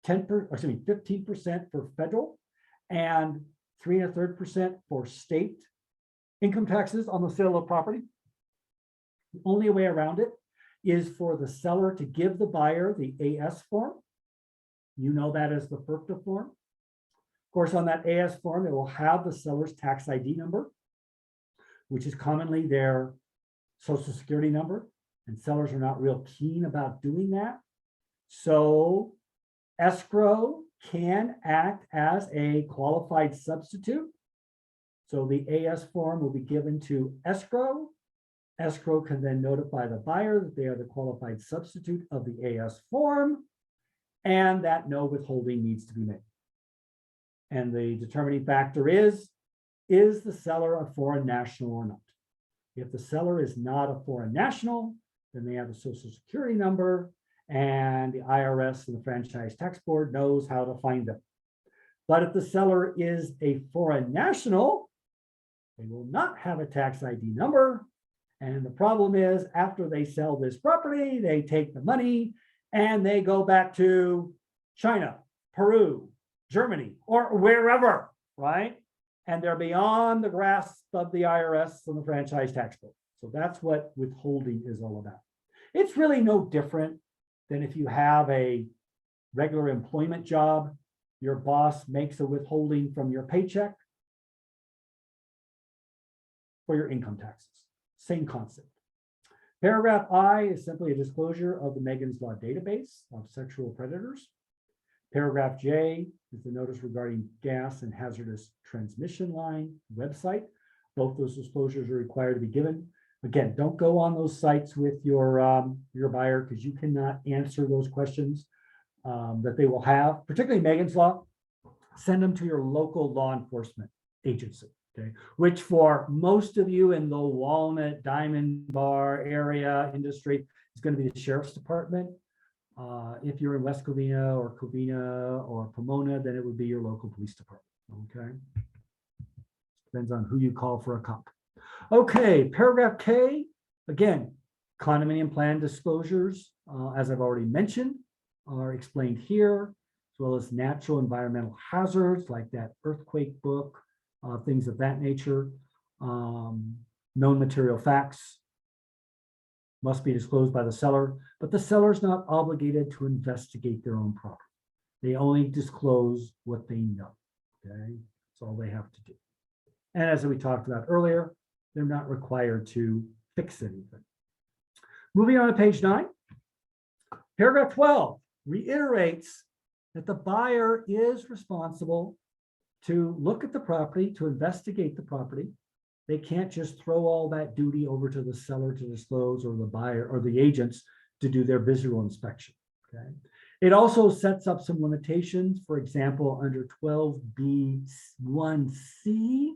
B: 15% for federal and 3 1/3% for state income taxes on the sale of property. The only way around it is for the seller to give the buyer the AS form. You know that as the FERPA form. Of course, on that AS form, it will have the seller's tax ID number, which is commonly their social security number, and sellers are not real keen about doing that. So escrow can act as a qualified substitute. So the AS form will be given to escrow. Escrow can then notify the buyer that they are the qualified substitute of the AS form, and that no withholding needs to be made. And the determining factor is the seller a foreign national or not? If the seller is not a foreign national, then they have a social security number, and the IRS and the Franchise Tax Board knows how to find them. But if the seller is a foreign national, they will not have a tax ID number. And the problem is, after they sell this property, they take the money and they go back to China, Peru, Germany, or wherever, right? And they're beyond the grasp of the IRS and the Franchise Tax Board. So that's what withholding is all about. It's really no different than if you have a regular employment job, your boss makes a withholding from your paycheck for your income taxes. Same concept. Paragraph I is simply a disclosure of the Megan's Law database of sexual predators. Paragraph J is the notice regarding gas and hazardous transmission line website. Both those disclosures are required to be given. Again, don't go on those sites with your buyer, because you cannot answer those questions that they will have, particularly Megan's Law. Send them to your local law enforcement agency, okay? Which for most of you in the Walnut, Diamond Bar area industry is going to be the Sheriff's Department. If you're in West Covina or Pomona, then it would be your local police department, okay? Depends on who you call for a cop. Okay, paragraph K, again, condominium plan disclosures as I've already mentioned, are explained here, as well as natural environmental hazards like that earthquake book, things of that nature. Known material facts must be disclosed by the seller, but the seller is not obligated to investigate their own property. They only disclose what they know. Okay, that's all they have to do. And as we talked about earlier, they're not required to fix anything. Moving on to page 9, paragraph 12 reiterates that the buyer is responsible to look at the property, to investigate the property. They can't just throw all that duty over to the seller to disclose, or the buyer or the agents to do their visual inspection. Okay. It also sets up some limitations, for example, under 12B1C.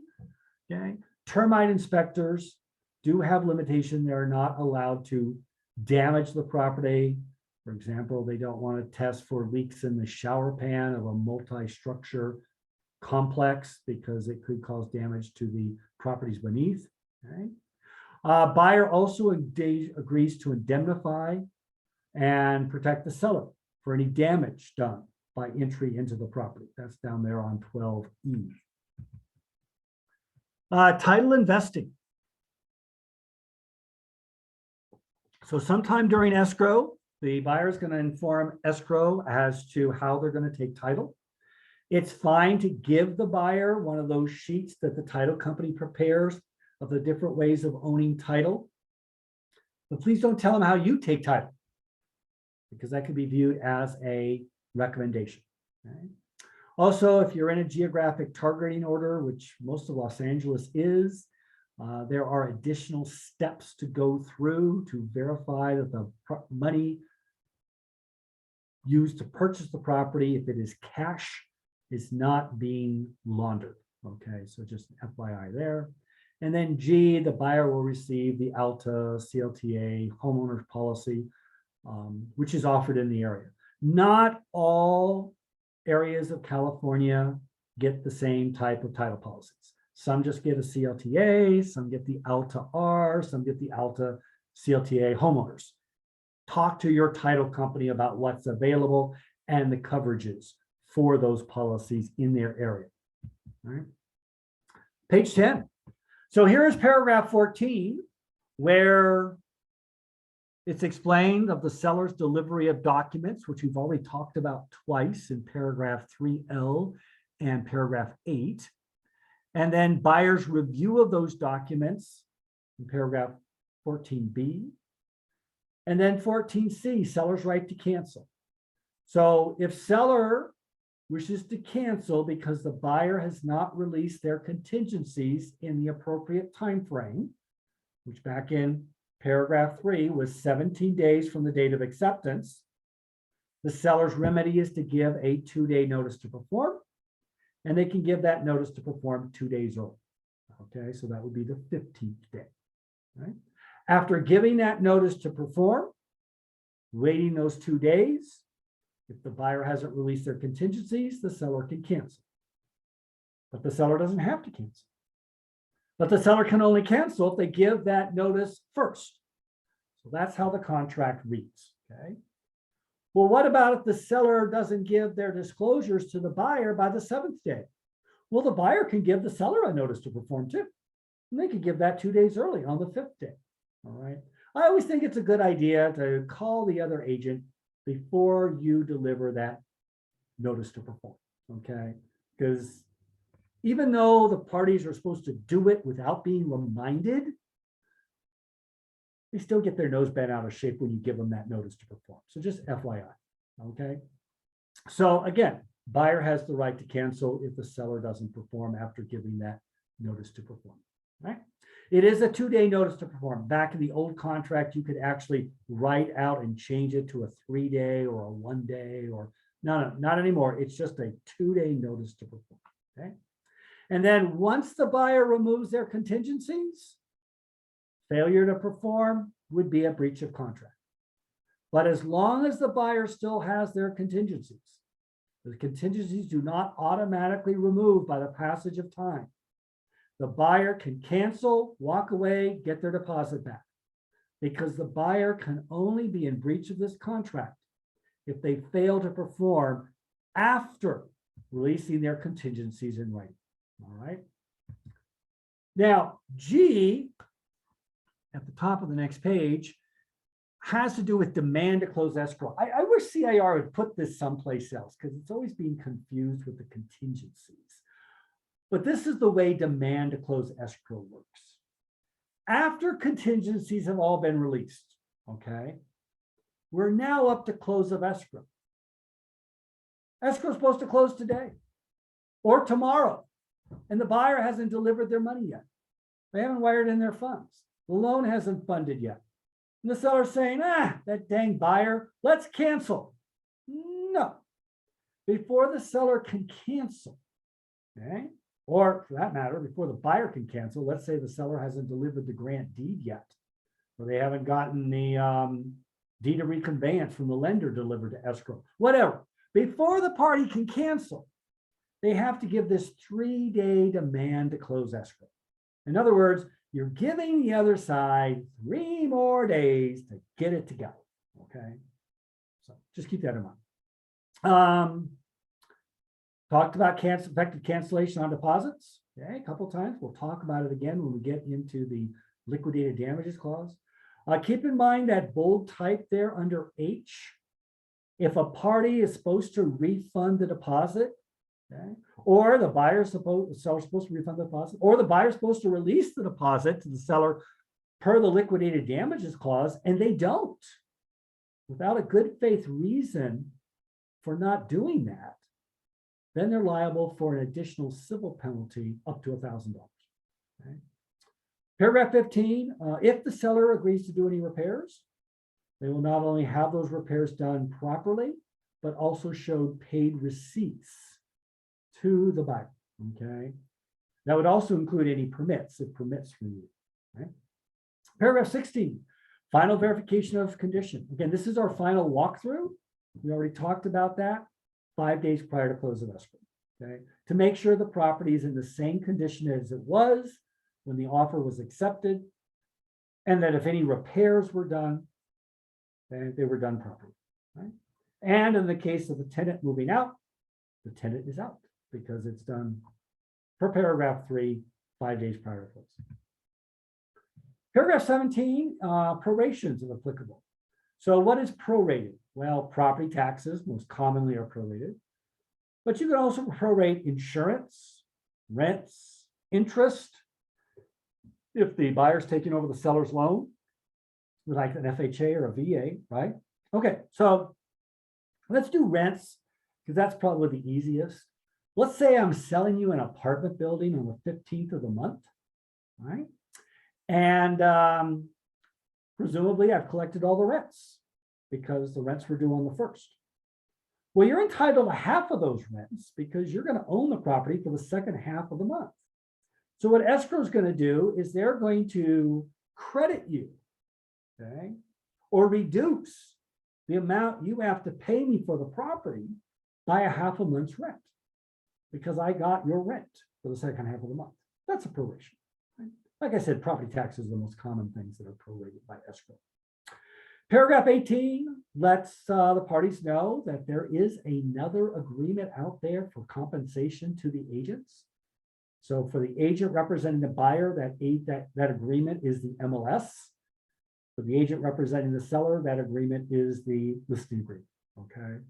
B: Okay. Termite inspectors do have limitation. They're not allowed to damage the property. For example, they don't want to test for leaks in the shower pan of a multi-structure complex because it could cause damage to the properties beneath. Okay. Buyer also agrees to indemnify and protect the seller for any damage done by entry into the property. That's down there on 12E. Title investing. So sometime during escrow, the buyer is going to inform escrow as to how they're going to take title. It's fine to give the buyer one of those sheets that the title company prepares of the different ways of owning title. But please don't tell them how you take title, because that could be viewed as a recommendation. Okay? Also, if you're in a geographic targeting order, which most of Los Angeles is, there are additional steps to go through to verify that the money used to purchase the property, if it is cash, is not being laundered. Okay, so just FYI there. And then G, the buyer will receive the ALTA CLTA homeowner's policy, which is offered in the area. Not all areas of California get the same type of title policies. Some just get a CLTA, some get the ALTA R, some get the ALTA CLTA homeowners. Talk to your title company about what's available and the coverages for those policies in their area. All right. Page 10. So here is paragraph 14, where it's explained of the seller's delivery of documents, which we've already talked about twice in paragraph 3L and paragraph 8. And then buyer's review of those documents in paragraph 14B. And then 14C, seller's right to cancel. So if seller wishes to cancel because the buyer has not released their contingencies in the appropriate time frame, which back in paragraph 3 was 17 days from the date of acceptance, the seller's remedy is to give a 2-day notice to perform, and they can give that notice to perform 2 days early. Okay, so that would be the 15th day. Right? After giving that notice to perform, waiting those 2 days, if the buyer hasn't released their contingencies, the seller can cancel. But the seller doesn't have to cancel. But the seller can only cancel if they give that notice first. So that's how the contract reads. Okay. Well, what about if the seller doesn't give their disclosures to the buyer by the 7th day? Well, the buyer can give the seller a notice to perform too. And they can give that 2 days early on the 5th day. All right. I always think it's a good idea to call the other agent before you deliver that notice to perform. Okay. Because even though the parties are supposed to do it without being reminded, they still get their nose bent out of shape when you give them that notice to perform. So just FYI, okay? So again, buyer has the right to cancel if the seller doesn't perform after giving that notice to perform, right? It is a 2-day notice to perform. Back in the old contract, you could actually write out and change it to a 3-day or a 1-day or no, not anymore. It's just a 2-day notice to perform, okay? And then once the buyer removes their contingencies, failure to perform would be a breach of contract. But as long as the buyer still has their contingencies, the contingencies do not automatically remove by the passage of time. The buyer can cancel, walk away, get their deposit back. because the buyer can only be in breach of this contract if they fail to perform after releasing their contingencies in writing. All right. Now, G at the top of the next page has to do with demand to close escrow. I wish CIR would put this someplace else because it's always being confused with the contingencies. But this is the way demand to close escrow works. After contingencies have all been released, okay, we're now up to close of escrow. Escrow is supposed to close today or tomorrow, and the buyer hasn't delivered their money yet. They haven't wired in their funds. The loan hasn't funded yet. And the seller's saying, that dang buyer, let's cancel. No. Before the seller can cancel, okay, or for that matter, before the buyer can cancel, let's say the seller hasn't delivered the grant deed yet, or they haven't gotten the deed of reconveyance from the lender delivered to escrow, whatever. Before the party can cancel, they have to give this 3-day demand to close escrow. In other words, you're giving the other side 3 more days to get it together, okay? So just keep that in mind. Talked about effective cancellation on deposits, okay, a couple of times. We'll talk about it again when we get into the liquidated damages clause. Keep in mind that bold type there under H. If a party is supposed to refund the deposit, okay, or the seller's supposed to refund the deposit, or the buyer's supposed to release the deposit to the seller per the liquidated damages clause, and they don't, without a good faith reason for not doing that, then they're liable for an additional civil penalty up to $1,000. Okay. Paragraph 15, if the seller agrees to do any repairs, they will not only have those repairs done properly, but also show paid receipts to the buyer, okay? That would also include any permits, if permits from you, right? Paragraph 16, final verification of condition. Again, this is our final walkthrough. We already talked about that 5 days prior to close of escrow, okay? To make sure the property is in the same condition as it was when the offer was accepted, and that if any repairs were done, then they were done properly, right? And in the case of the tenant moving out, the tenant is out because it's done per paragraph 3, 5 days prior to close. Paragraph 17, prorations are applicable. So what is prorated? Well, property taxes most commonly are prorated, but you can also prorate insurance, rents, interest. If the buyer's taking over the seller's loan, like an FHA or a VA, right? Okay, so let's do rents because that's probably the easiest. Let's say I'm selling you an apartment building on the 15th of the month, right? And presumably I've collected all the rents because the rents were due on the 1st. Well, you're entitled to half of those rents because you're going to own the property for the second half of the month. So what escrow is going to do is they're going to credit you, okay, or reduce the amount you have to pay me for the property by a half a month's rent because I got your rent for the second half of the month. That's a proration. Right? Like I said, property taxes are the most common things that are prorated by escrow. Paragraph 18 lets the parties know that there is another agreement out there for compensation to the agents. So for the agent representing the buyer, that agreement is the MLS. For the agent representing the seller, that agreement is the listing agreement, okay?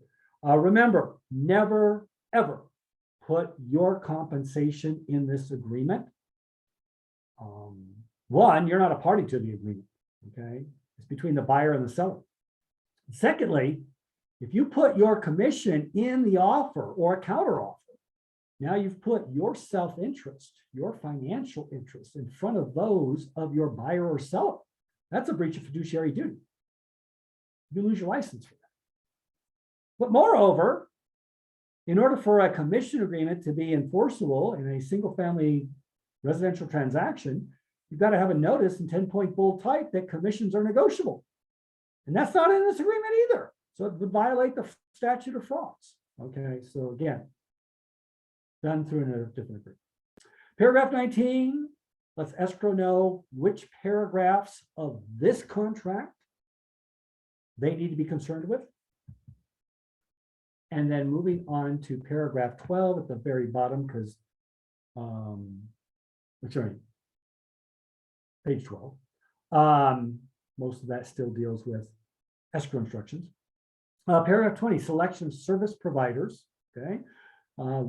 B: Remember, never, ever put your compensation in this agreement. One, you're not a party to the agreement, okay? It's between the buyer and the seller. Secondly, if you put your commission in the offer or a counteroffer, now you've put your self-interest, your financial interest in front of those of your buyer or seller. That's a breach of fiduciary duty. You lose your license for that. But moreover, in order for a commission agreement to be enforceable in a single-family residential transaction, you've got to have a notice in 10-point bold type that commissions are negotiable. And that's not in this agreement either. So it would violate the statute of frauds. Okay, so again, done through a different agreement. Paragraph 19, Let's escrow know which paragraphs of this contract they need to be concerned with. And then moving on to paragraph 12 at the very bottom, because, sorry, page 12. Most of that still deals with escrow instructions. Paragraph 20, selection of service providers. Okay.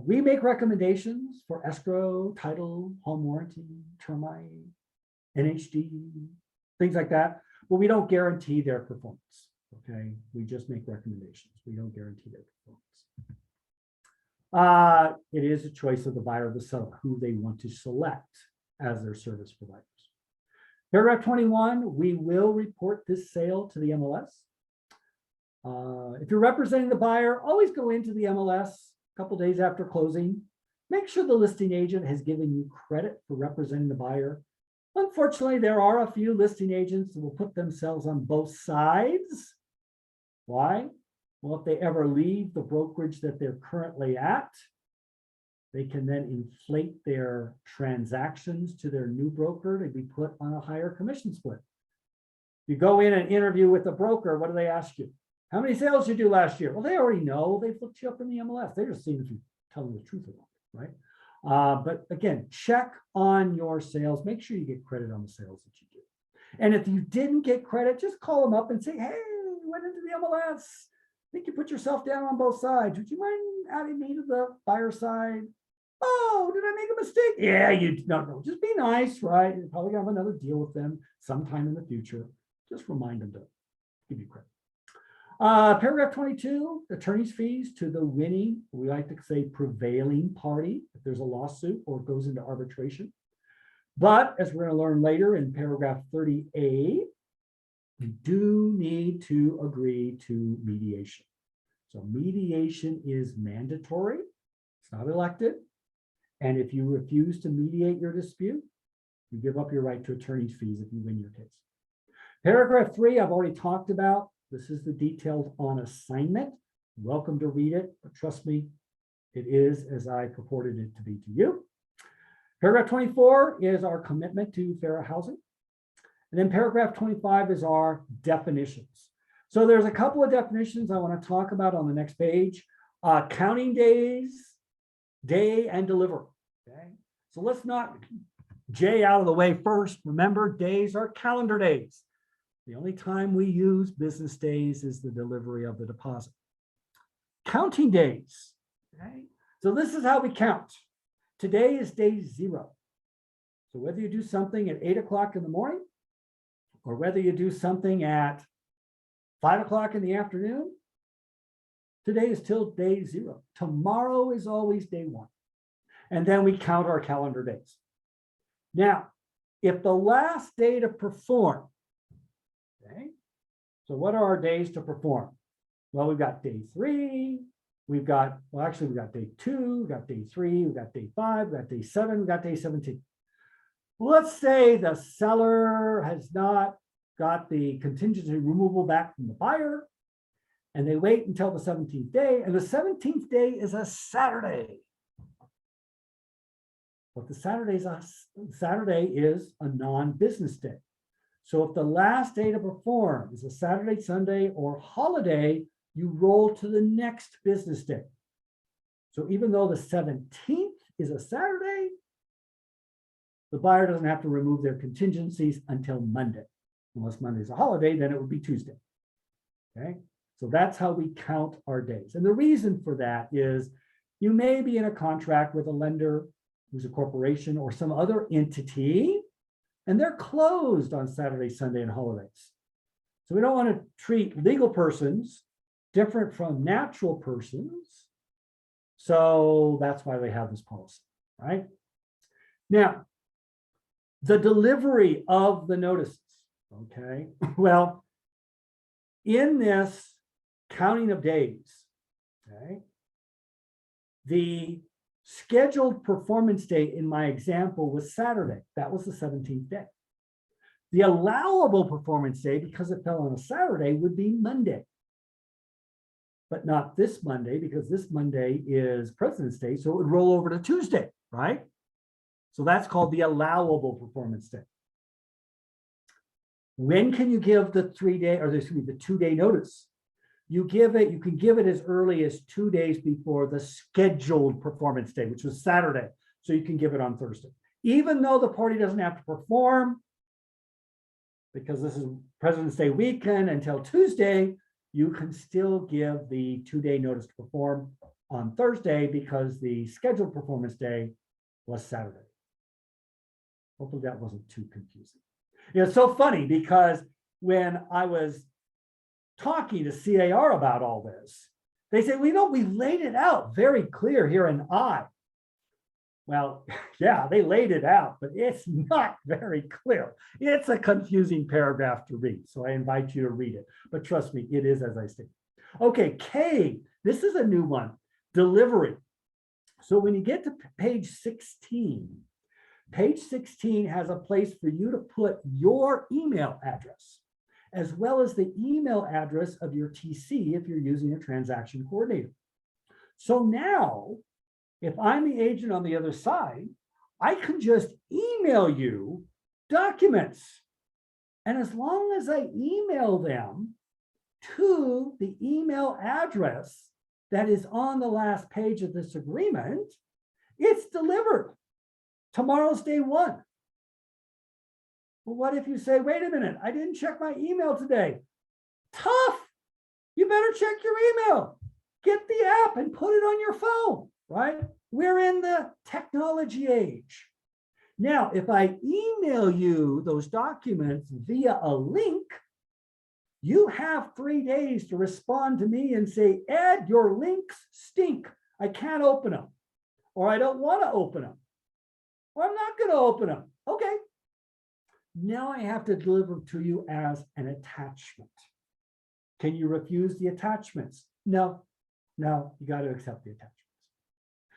B: We make recommendations for escrow, title, home warranty, termite, NHD, things like that. But we don't guarantee their performance. Okay. We just make recommendations. We don't guarantee their performance. It is a choice of the buyer or the seller who they want to select as their service providers. Paragraph 21, we will report this sale to the MLS. If you're representing the buyer, always go into the MLS a couple days after closing. Make sure the listing agent has given you credit for representing the buyer. Unfortunately, there are a few listing agents that will put themselves on both sides. Why? Well, if they ever leave the brokerage that they're currently at, they can then inflate their transactions to their new broker to be put on a higher commission split. You go in and interview with a broker, what do they ask you? How many sales did you do last year? Well, they already know. They've looked you up in the MLS. They're just seeing if you're telling the truth or not, right? But again, check on your sales. Make sure you get credit on the sales that you do. And if you didn't get credit, just call them up and say, hey, you went into the MLS. I think you put yourself down on both sides. Would you mind adding me to the buyer side? Oh, did I make a mistake? Yeah, you no, just be nice, right? You're probably gonna have another deal with them sometime in the future. Just remind them to give you credit. Paragraph 22, attorney's fees to the winning, we like to say prevailing party, if there's a lawsuit or it goes into arbitration. But as we're going to learn later in paragraph 30A, you do need to agree to mediation. So mediation is mandatory. It's not elected. And if you refuse to mediate your dispute, you give up your right to attorney's fees if you win your case. Paragraph 3, I've already talked about. This is the details on assignment. Welcome to read it, but trust me, it is as I purported it to be to you. Paragraph 24 is our commitment to fair housing. And then paragraph 25 is our definitions. So there's a couple of definitions I want to talk about on the next page. Counting days, day, and deliver. Okay. So let's knock J out of the way first. Remember, days are calendar days. The only time we use business days is the delivery of the deposit. Counting days. Okay. So this is how we count. Today is day 0. So whether you do something at 8 o'clock in the morning, or whether you do something at 5 o'clock in the afternoon, today is still day 0. Tomorrow is always day 1. And then we count our calendar days. Now, if the last day to perform, okay, so what are our days to perform? Well, we've got day 3, we've got day 2, we've got day 3, we've got day 5, we've got day 7, we've got day 17. Let's say the seller has not got the contingency removal back from the buyer, and they wait until the 17th day, and the 17th day is a Saturday. But the Saturday is a non-business day. So if the last day to perform is a Saturday, Sunday, or holiday, you roll to the next business day. So even though the 17th is a Saturday, the buyer doesn't have to remove their contingencies until Monday. Unless Monday is a holiday, then it would be Tuesday. Okay, so that's how we count our days. And the reason for that is you may be in a contract with a lender who's a corporation or some other entity, and they're closed on Saturday, Sunday, and holidays. So we don't want to treat legal persons different from natural persons. So that's why they have this policy, right? Now, the delivery of the notices, okay? Well, in this counting of days, okay, the scheduled performance date in my example was Saturday. That was the 17th day. The allowable performance day, because it fell on a Saturday, would be Monday. But not this Monday, because this Monday is President's Day, so it would roll over to Tuesday, right? So that's called the allowable performance day. When can you give the 3-day or the 2-day notice? You can give it as early as 2 days before the scheduled performance day, which was Saturday. So you can give it on Thursday. Even though the party doesn't have to perform, because this is President's Day weekend until Tuesday, you can still give the 2-day notice to perform on Thursday because the scheduled performance day was Saturday. Hopefully that wasn't too confusing. It's so funny because when I was talking to CAR about all this, they said, well, you know, we laid it out very clear here in I. Well, yeah, they laid it out, but it's not very clear. It's a confusing paragraph to read. So I invite you to read it. But trust me, it is as I stated. Okay, K, this is a new one, delivery. So when you get to page 16 has a place for you to put your email address, as well as the email address of your TC if you're using a transaction coordinator. So now, if I'm the agent on the other side, I can just email you documents. And as long as I email them to the email address that is on the last page of this agreement, it's delivered. Tomorrow's day one. Well, what if you say, wait a minute, I didn't check my email today? Tough. You better check your email. Get the app and put it on your phone, right? We're in the technology age. Now, if I email you those documents via a link, you have 3 days to respond to me and say, Ed, your links stink. I can't open them, or I don't want to open them, or I'm not going to open them. Okay. Now I have to deliver to you as an attachment. Can you refuse the attachments? No, you got to accept the attachments.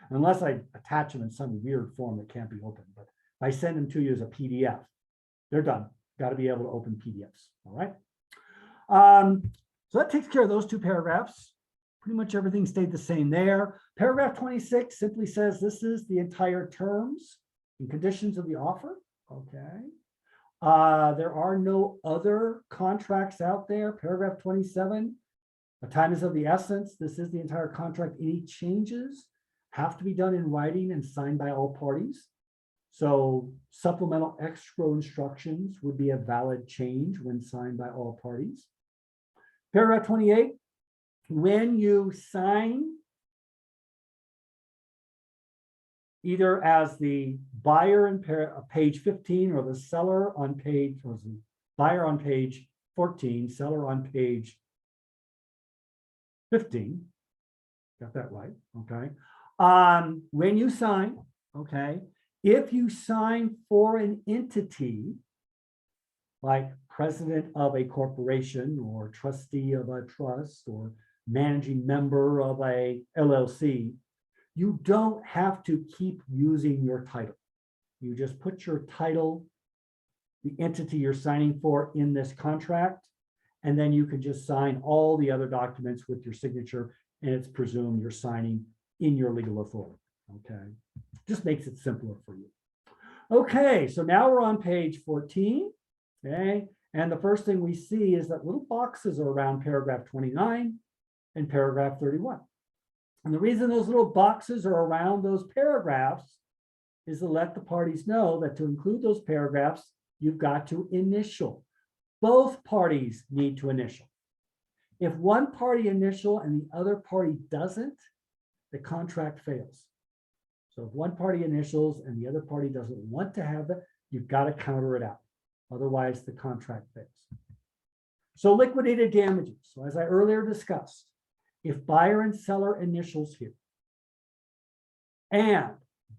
B: Unless I attach them in some weird form that can't be opened. But if I send them to you as a PDF, they're done. Got to be able to open PDFs. All right. So that takes care of those 2 paragraphs. Pretty much everything stayed the same there. Paragraph 26 simply says this is the entire terms and conditions of the offer. Okay. There are no other contracts out there. Paragraph 27, the time is of the essence. This is the entire contract. Any changes have to be done in writing and signed by all parties. So supplemental extra instructions would be a valid change when signed by all parties. Paragraph 28, when you sign either as the buyer in page 15 or the seller on page, or the buyer on page 14, seller on page 15, got that right, okay. When you sign, okay, if you sign for an entity, like president of a corporation or trustee of a trust or managing member of a LLC, you don't have to keep using your title. You just put your title, the entity you're signing for in this contract, and then you can just sign all the other documents with your signature, and it's presumed you're signing in your legal authority, okay? Just makes it simpler for you. Okay, so now we're on page 14, okay? And the first thing we see is that little boxes are around paragraph 29 and paragraph 31. And the reason those little boxes are around those paragraphs is to let the parties know that to include those paragraphs, you've got to initial. Both parties need to initial. If one party initial and the other party doesn't, the contract fails. So if one party initials and the other party doesn't want to have it, you've got to counter it out. Otherwise, the contract fails. So liquidated damages. So as I earlier discussed, if buyer and seller initials here, and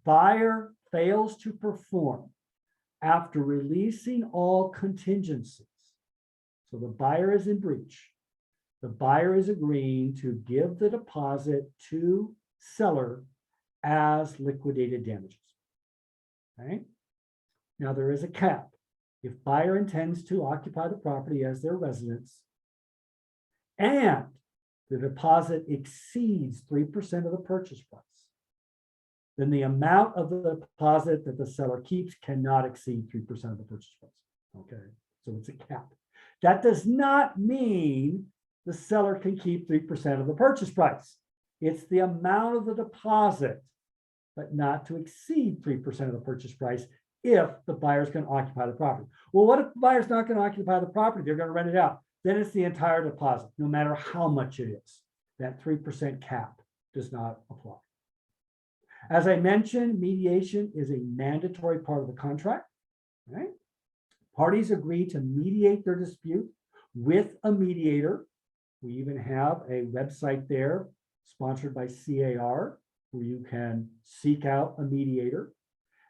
B: buyer fails to perform after releasing all contingencies, so the buyer is in breach, the buyer is agreeing to give the deposit to seller as liquidated damages. Okay. Now there is a cap. If buyer intends to occupy the property as their residence and the deposit exceeds 3% of the purchase price, then the amount of the deposit that the seller keeps cannot exceed 3% of the purchase price. Okay, so it's a cap. That does not mean the seller can keep 3% of the purchase price. It's the amount of the deposit, but not to exceed 3% of the purchase price if the buyer's going to occupy the property. Well, what if the buyer's not going to occupy the property? They're going to rent it out. Then it's the entire deposit, no matter how much it is. That 3% cap does not apply. As I mentioned, mediation is a mandatory part of the contract. Right? Parties agree to mediate their dispute with a mediator. We even have a website there sponsored by CAR where you can seek out a mediator.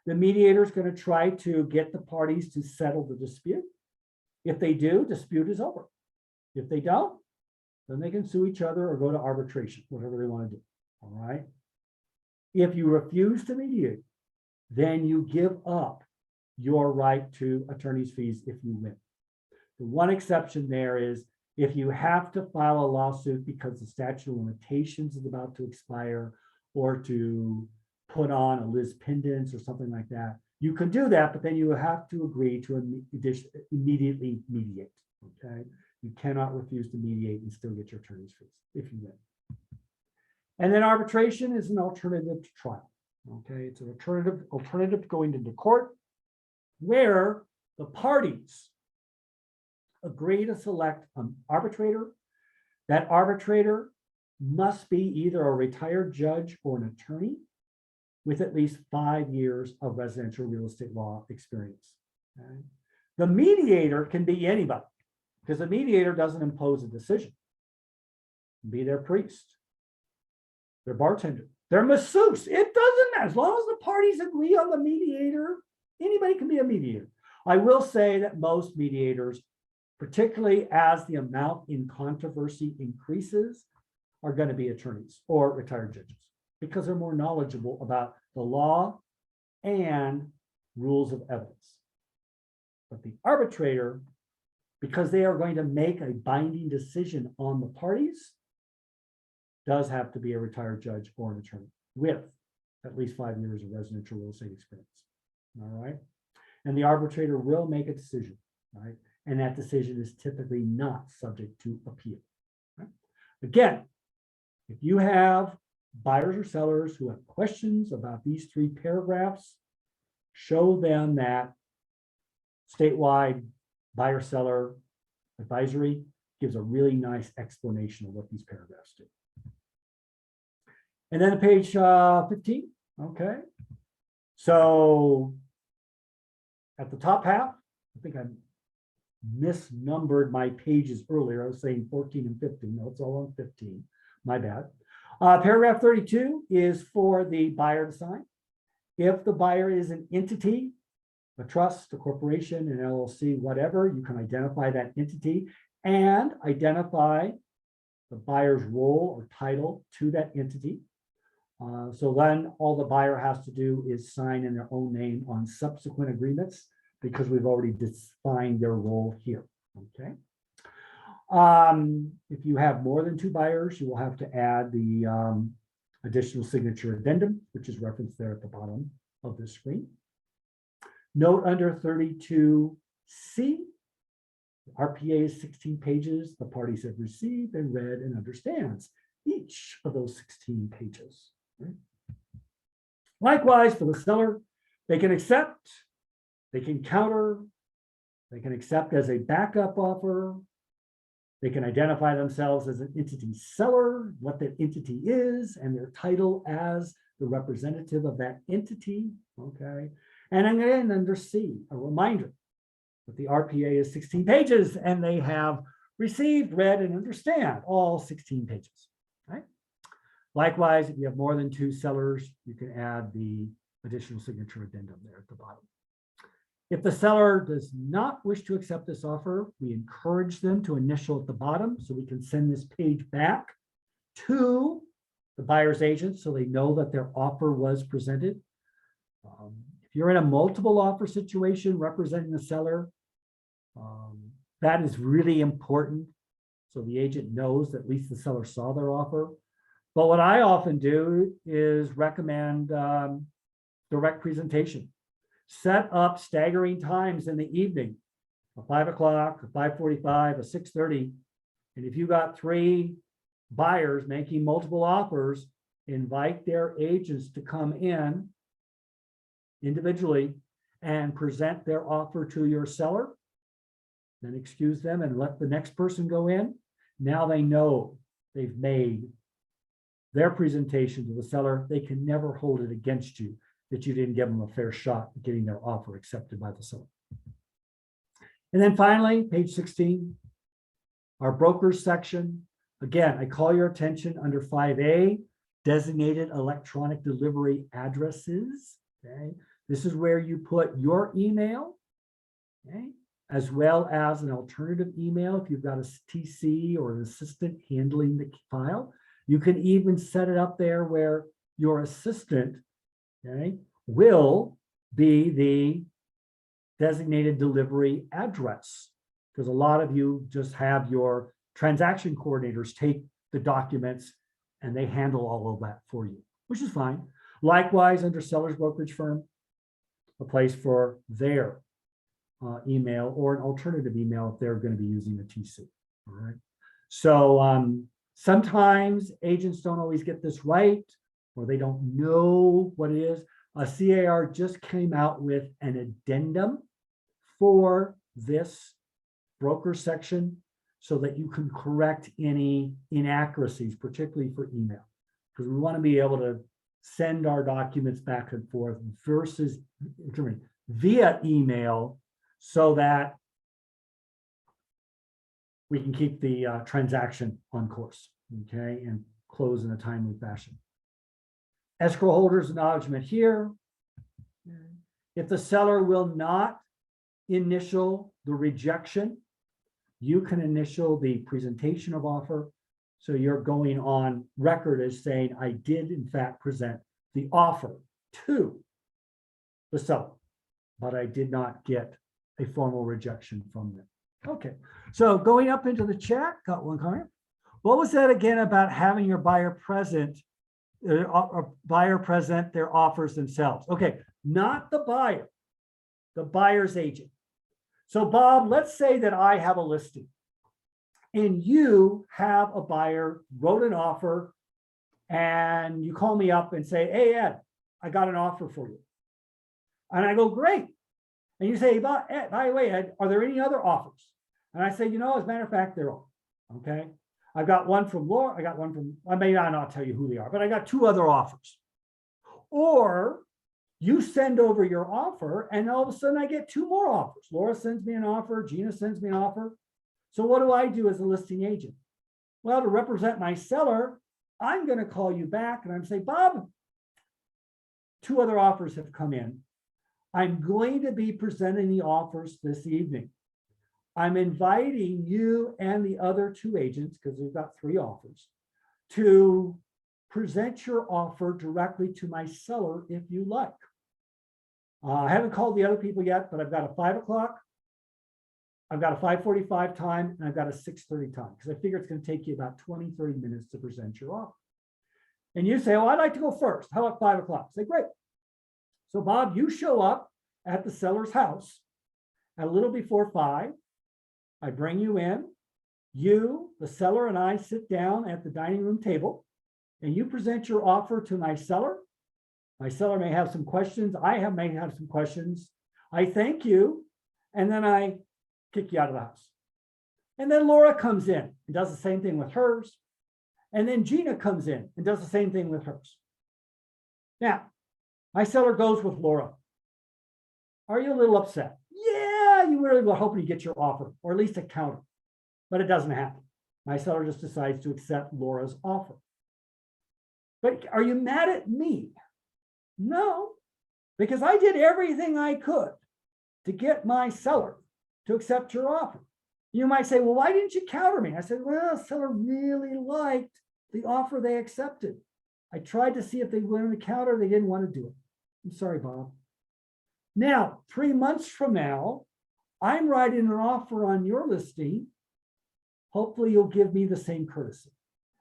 B: The mediator is going to try to get the parties to settle the dispute. If they do, dispute is over. If they don't, then they can sue each other or go to arbitration, whatever they want to do. All right. If you refuse to mediate, then you give up your right to attorney's fees if you win. The one exception there is if you have to file a lawsuit because the statute of limitations is about to expire or to put on a lis pendens or something like that, you can do that, but then you have to agree to immediately mediate. Okay. You cannot refuse to mediate and still get your attorney's fees if you win. And then arbitration is an alternative to trial. Okay, it's an alternative to going into court where the parties agree to select an arbitrator. That arbitrator must be either a retired judge or an attorney with at least 5 years of residential real estate law experience. Okay? The mediator can be anybody because the mediator doesn't impose a decision. Be their priest, their bartender, their masseuse. It doesn't matter. As long as the parties agree on the mediator, anybody can be a mediator. I will say that most mediators, particularly as the amount in controversy increases, are going to be attorneys or retired judges because they're more knowledgeable about the law and rules of evidence. But the arbitrator, because they are going to make a binding decision on the parties, does have to be a retired judge or an attorney with at least 5 years of residential real estate experience. All right. And the arbitrator will make a decision, right? And that decision is typically not subject to appeal. Right? Again, if you have buyers or sellers who have questions about these 3 paragraphs, show them that statewide buyer-seller advisory gives a really nice explanation of what these paragraphs do. And then page 15, okay. So at the top half, I think I misnumbered my pages earlier. I was saying 14 and 15. No, it's all on 15. My bad. Paragraph 32 is for the buyer to sign. If the buyer is an entity, a trust, a corporation, an LLC, whatever, you can identify that entity and identify the buyer's role or title to that entity. So then all the buyer has to do is sign in their own name on subsequent agreements because we've already defined their role here. Okay. If you have more than 2 buyers, you will have to add the additional signature addendum, which is referenced there at the bottom of the screen. Note under 32C, RPA is 16 pages. The parties have received and read and understands each of those 16 pages. Right? Likewise, for the seller, they can accept, they can counter, they can accept as a backup offer, they can identify themselves as an entity seller, what that entity is, and their title as the representative of that entity. Okay. And again, under C, a reminder that the RPA is 16 pages and they have received, read, and understand all 16 pages. Right? Likewise, if you have more than 2 sellers, you can add the additional signature addendum there at the bottom. If the seller does not wish to accept this offer, we encourage them to initial at the bottom so we can send this page back to the buyer's agent so they know that their offer was presented. If you're in a multiple offer situation representing the seller, that is really important. So the agent knows that at least the seller saw their offer. But what I often do is recommend direct presentation. Set up staggering times in the evening, a 5 o'clock, a 5:45, a 6:30. And if you got 3 buyers making multiple offers, invite their agents to come in individually and present their offer to your seller, then excuse them and let the next person go in. Now they know they've made their presentation to the seller. They can never hold it against you that you didn't give them a fair shot at getting their offer accepted by the seller. And then finally, page 16, our brokers section. Again, I call your attention under 5A, designated electronic delivery addresses. Okay, this is where you put your email, okay, as well as an alternative email if you've got a TC or an assistant handling the file. You can even set it up there where your assistant, okay, will be the designated delivery address, because a lot of you just have your transaction coordinators take the documents and they handle all of that for you, which is fine. Likewise, under seller's brokerage firm, a place for their email or an alternative email if they're going to be using a TC. All right. So sometimes agents don't always get this right, or they don't know what it is. A CAR just came out with an addendum for this broker section so that you can correct any inaccuracies, particularly for email, because we want to be able to send our documents back and forth versus via email so that we can keep the transaction on course, okay, and close in a timely fashion. Escrow holders acknowledgement here. If the seller will not initial the rejection, you can initial the presentation of offer. So you're going on record as saying, I did in fact present the offer to the seller, but I did not get a formal rejection from them. Okay, so going up into the chat, got one comment. What was that again about having your buyer present, buyer present their offers themselves? Okay, not the buyer, the buyer's agent. So Bob, let's say that I have a listing and you have a buyer, wrote an offer, and you call me up and say, hey, Ed, I got an offer for you. And I go, great. And you say, by the way, Ed, are there any other offers? And I say, you know, as a matter of fact, they're all, okay. I've got one from Laura, I got one from, I may not tell you who they are, but I got 2 other offers. Or you send over your offer and all of a sudden I get 2 more offers. Laura sends me an offer, Gina sends me an offer. So what do I do as a listing agent? Well, to represent my seller, I'm going to call you back and I'm saying, Bob, 2 other offers have come in. I'm going to be presenting the offers this evening. I'm inviting you and the other 2 agents, because we've got 3 offers, to present your offer directly to my seller if you like. I haven't called the other people yet, but I've got a 5 o'clock, I've got a 5:45 time, and I've got a 6:30 time, because I figure it's going to take you about 20, 30 minutes to present your offer. And you say, oh, I'd like to go first. How about 5 o'clock? I say, great. So Bob, you show up at the seller's house a little before 5. I bring you in. You, the seller, and I sit down at the dining room table, and you present your offer to my seller. My seller may have some questions. I may have some questions. I thank you, and then I kick you out of the house. And then Laura comes in and does the same thing with hers. And then Gina comes in and does the same thing with hers. Now, my seller goes with Laura. Are you a little upset? Yeah, you really were hoping to get your offer, or at least a counter, but it doesn't happen. My seller just decides to accept Laura's offer. But are you mad at me? No, because I did everything I could to get my seller to accept your offer. You might say, well, why didn't you counter me? I said, well, the seller really liked the offer they accepted. I tried to see if they wanted to counter. They didn't want to do it. I'm sorry, Bob. Now, 3 months from now, I'm writing an offer on your listing. Hopefully you'll give me the same courtesy.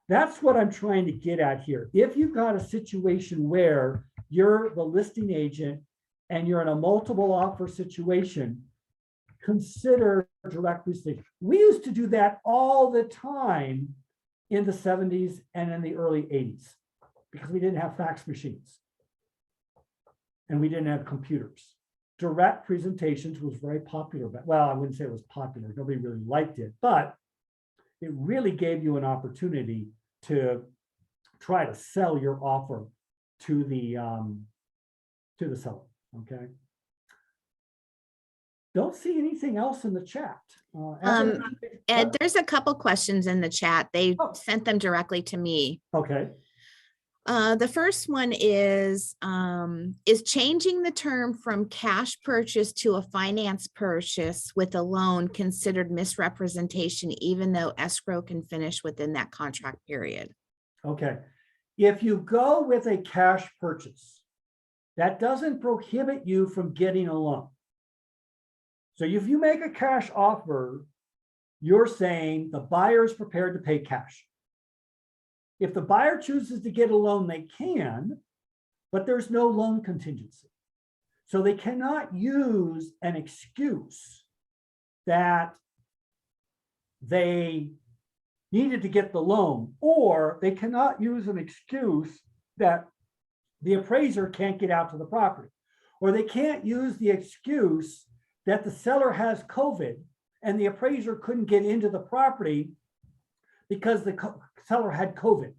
B: That's what I'm trying to get at here. If you've got a situation where you're the listing agent and you're in a multiple offer situation, consider direct presentation. We used to do that all the time in the 70s and in the early 80s because we didn't have fax machines and we didn't have computers. Direct presentations was very popular, but well, I wouldn't say it was popular. Nobody really liked it, but it really gave you an opportunity to try to sell your offer to the seller. Okay. Don't see anything else in the chat.
A: Ed, there's a couple questions in the chat. They
B: Oh.
A: sent them directly to me.
B: Okay.
A: The first one is changing the term from cash purchase to a finance purchase with a loan considered misrepresentation, even though escrow can finish within that contract period?
B: Okay. If you go with a cash purchase, that doesn't prohibit you from getting a loan. So if you make a cash offer, you're saying the buyer is prepared to pay cash. If the buyer chooses to get a loan, they can, but there's no loan contingency. So they cannot use an excuse that they needed to get the loan, or they cannot use an excuse that the appraiser can't get out to the property, or they can't use the excuse that the seller has COVID and the appraiser couldn't get into the property because the seller had COVID.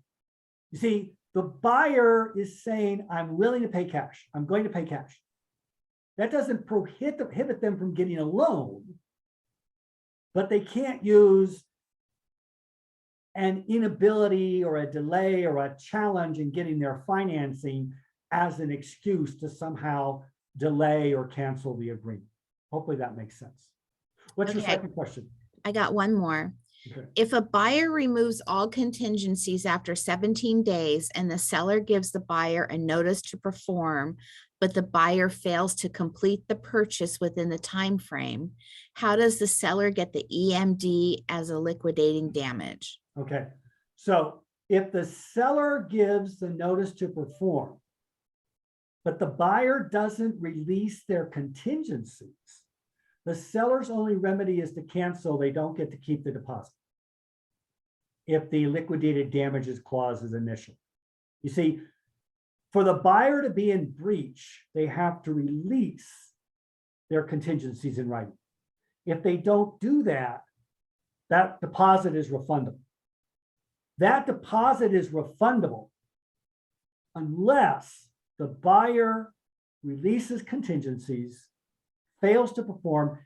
B: You see, the buyer is saying, I'm willing to pay cash. I'm going to pay cash. That doesn't prohibit them from getting a loan, but they can't use an inability or a delay or a challenge in getting their financing as an excuse to somehow delay or cancel the agreement. Hopefully that makes sense. What's your second question?
A: I got one more.
B: Okay.
A: If a buyer removes all contingencies after 17 days and the seller gives the buyer a notice to perform, but the buyer fails to complete the purchase within the time frame, how does the seller get the EMD as a liquidating damage?
B: Okay, so if the seller gives the notice to perform, but the buyer doesn't release their contingencies, the seller's only remedy is to cancel. They don't get to keep the deposit if the liquidated damages clause is initial. You see, for the buyer to be in breach, they have to release their contingencies in writing. If they don't do that, that deposit is refundable. That deposit is refundable unless the buyer releases contingencies, fails to perform,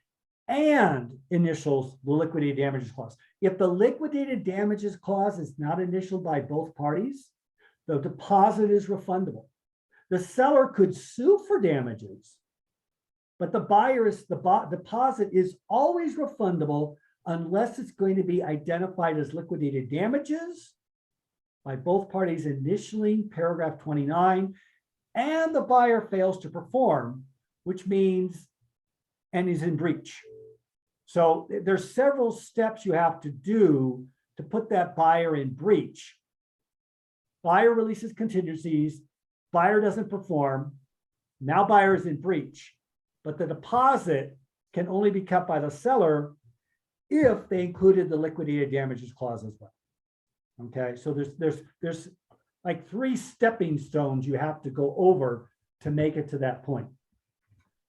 B: and initials the liquidated damages clause. If the liquidated damages clause is not initialed by both parties, the deposit is refundable. The seller could sue for damages, but the deposit is always refundable unless it's going to be identified as liquidated damages by both parties initialing paragraph 29, and the buyer fails to perform, which means and is in breach. So there's several steps you have to do to put that buyer in breach. Buyer releases contingencies, buyer doesn't perform, now buyer is in breach, but the deposit can only be kept by the seller if they included the liquidated damages clause as well. Okay, so there's like 3 stepping stones you have to go over to make it to that point.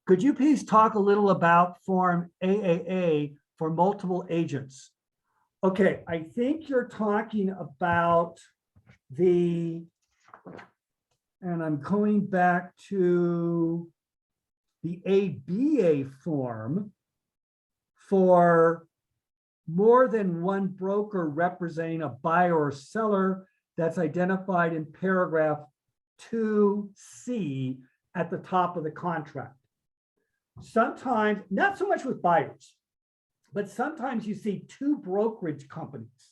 B: Could you please talk a little about Form AAA for multiple agents? Okay, I think you're talking about and I'm going back to the ABA form for more than one broker representing a buyer or seller that's identified in paragraph 2C at the top of the contract. Sometimes, not so much with buyers, but sometimes you see 2 brokerage companies,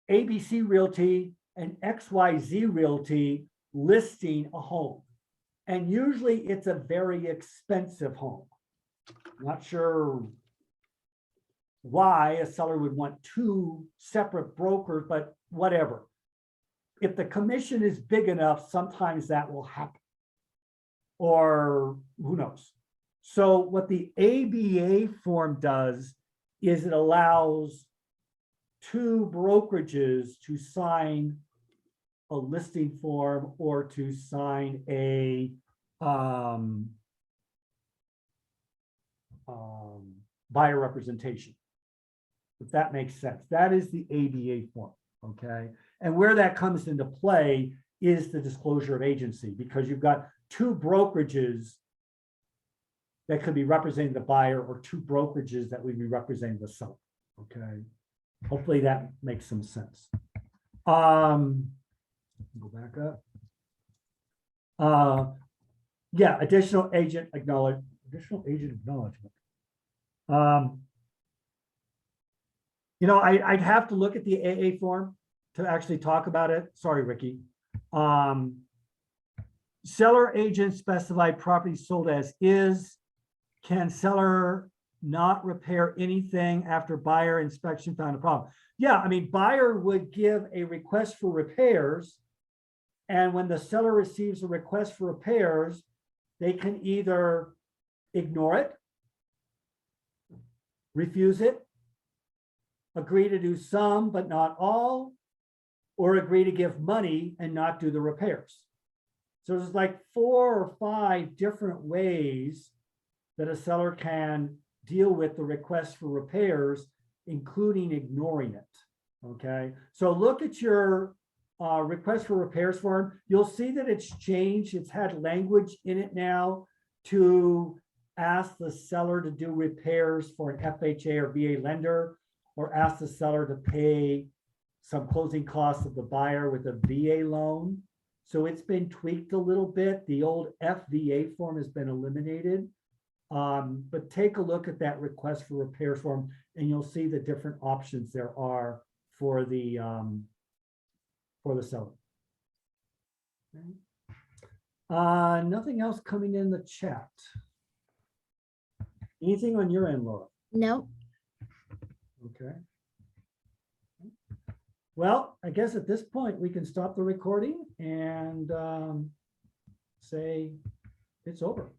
B: ABC Realty and XYZ Realty, listing a home. And usually it's a very expensive home. Not sure why a seller would want two separate brokers, but whatever. If the commission is big enough, sometimes that will happen. Or who knows? So what the ABA form does is it allows two brokerages to sign a listing form or to sign a buyer representation. If that makes sense. That is the ABA form, okay? And where that comes into play is the disclosure of agency, because you've got two brokerages that could be representing the buyer or two brokerages that would be representing the seller, okay? Hopefully that makes some sense. Go back up. Yeah, additional agent acknowledgement. You know, I'd have to look at the AA form to actually talk about it. Sorry, Ricky. Seller agent specified property sold as is. Can seller not repair anything after buyer inspection found a problem? Yeah, I mean, buyer would give a request for repairs. And when the seller receives a request for repairs, they can either ignore it, refuse it, agree to do some, but not all, or agree to give money and not do the repairs. So there's like 4 or 5 different ways that a seller can deal with the request for repairs, including ignoring it, okay? So look at your request for repairs form. You'll see that it's changed. It's had language in it now to ask the seller to do repairs for an FHA or VA lender, or ask the seller to pay some closing costs of the buyer with a VA loan. So it's been tweaked a little bit. The old FVA form has been eliminated. But take a look at that request for repairs form and you'll see the different options there are for the seller. Okay. Nothing else coming in the chat. Anything on your end, Laura?
A: No.
B: Okay. Well, I guess at this point we can stop the recording and say it's over.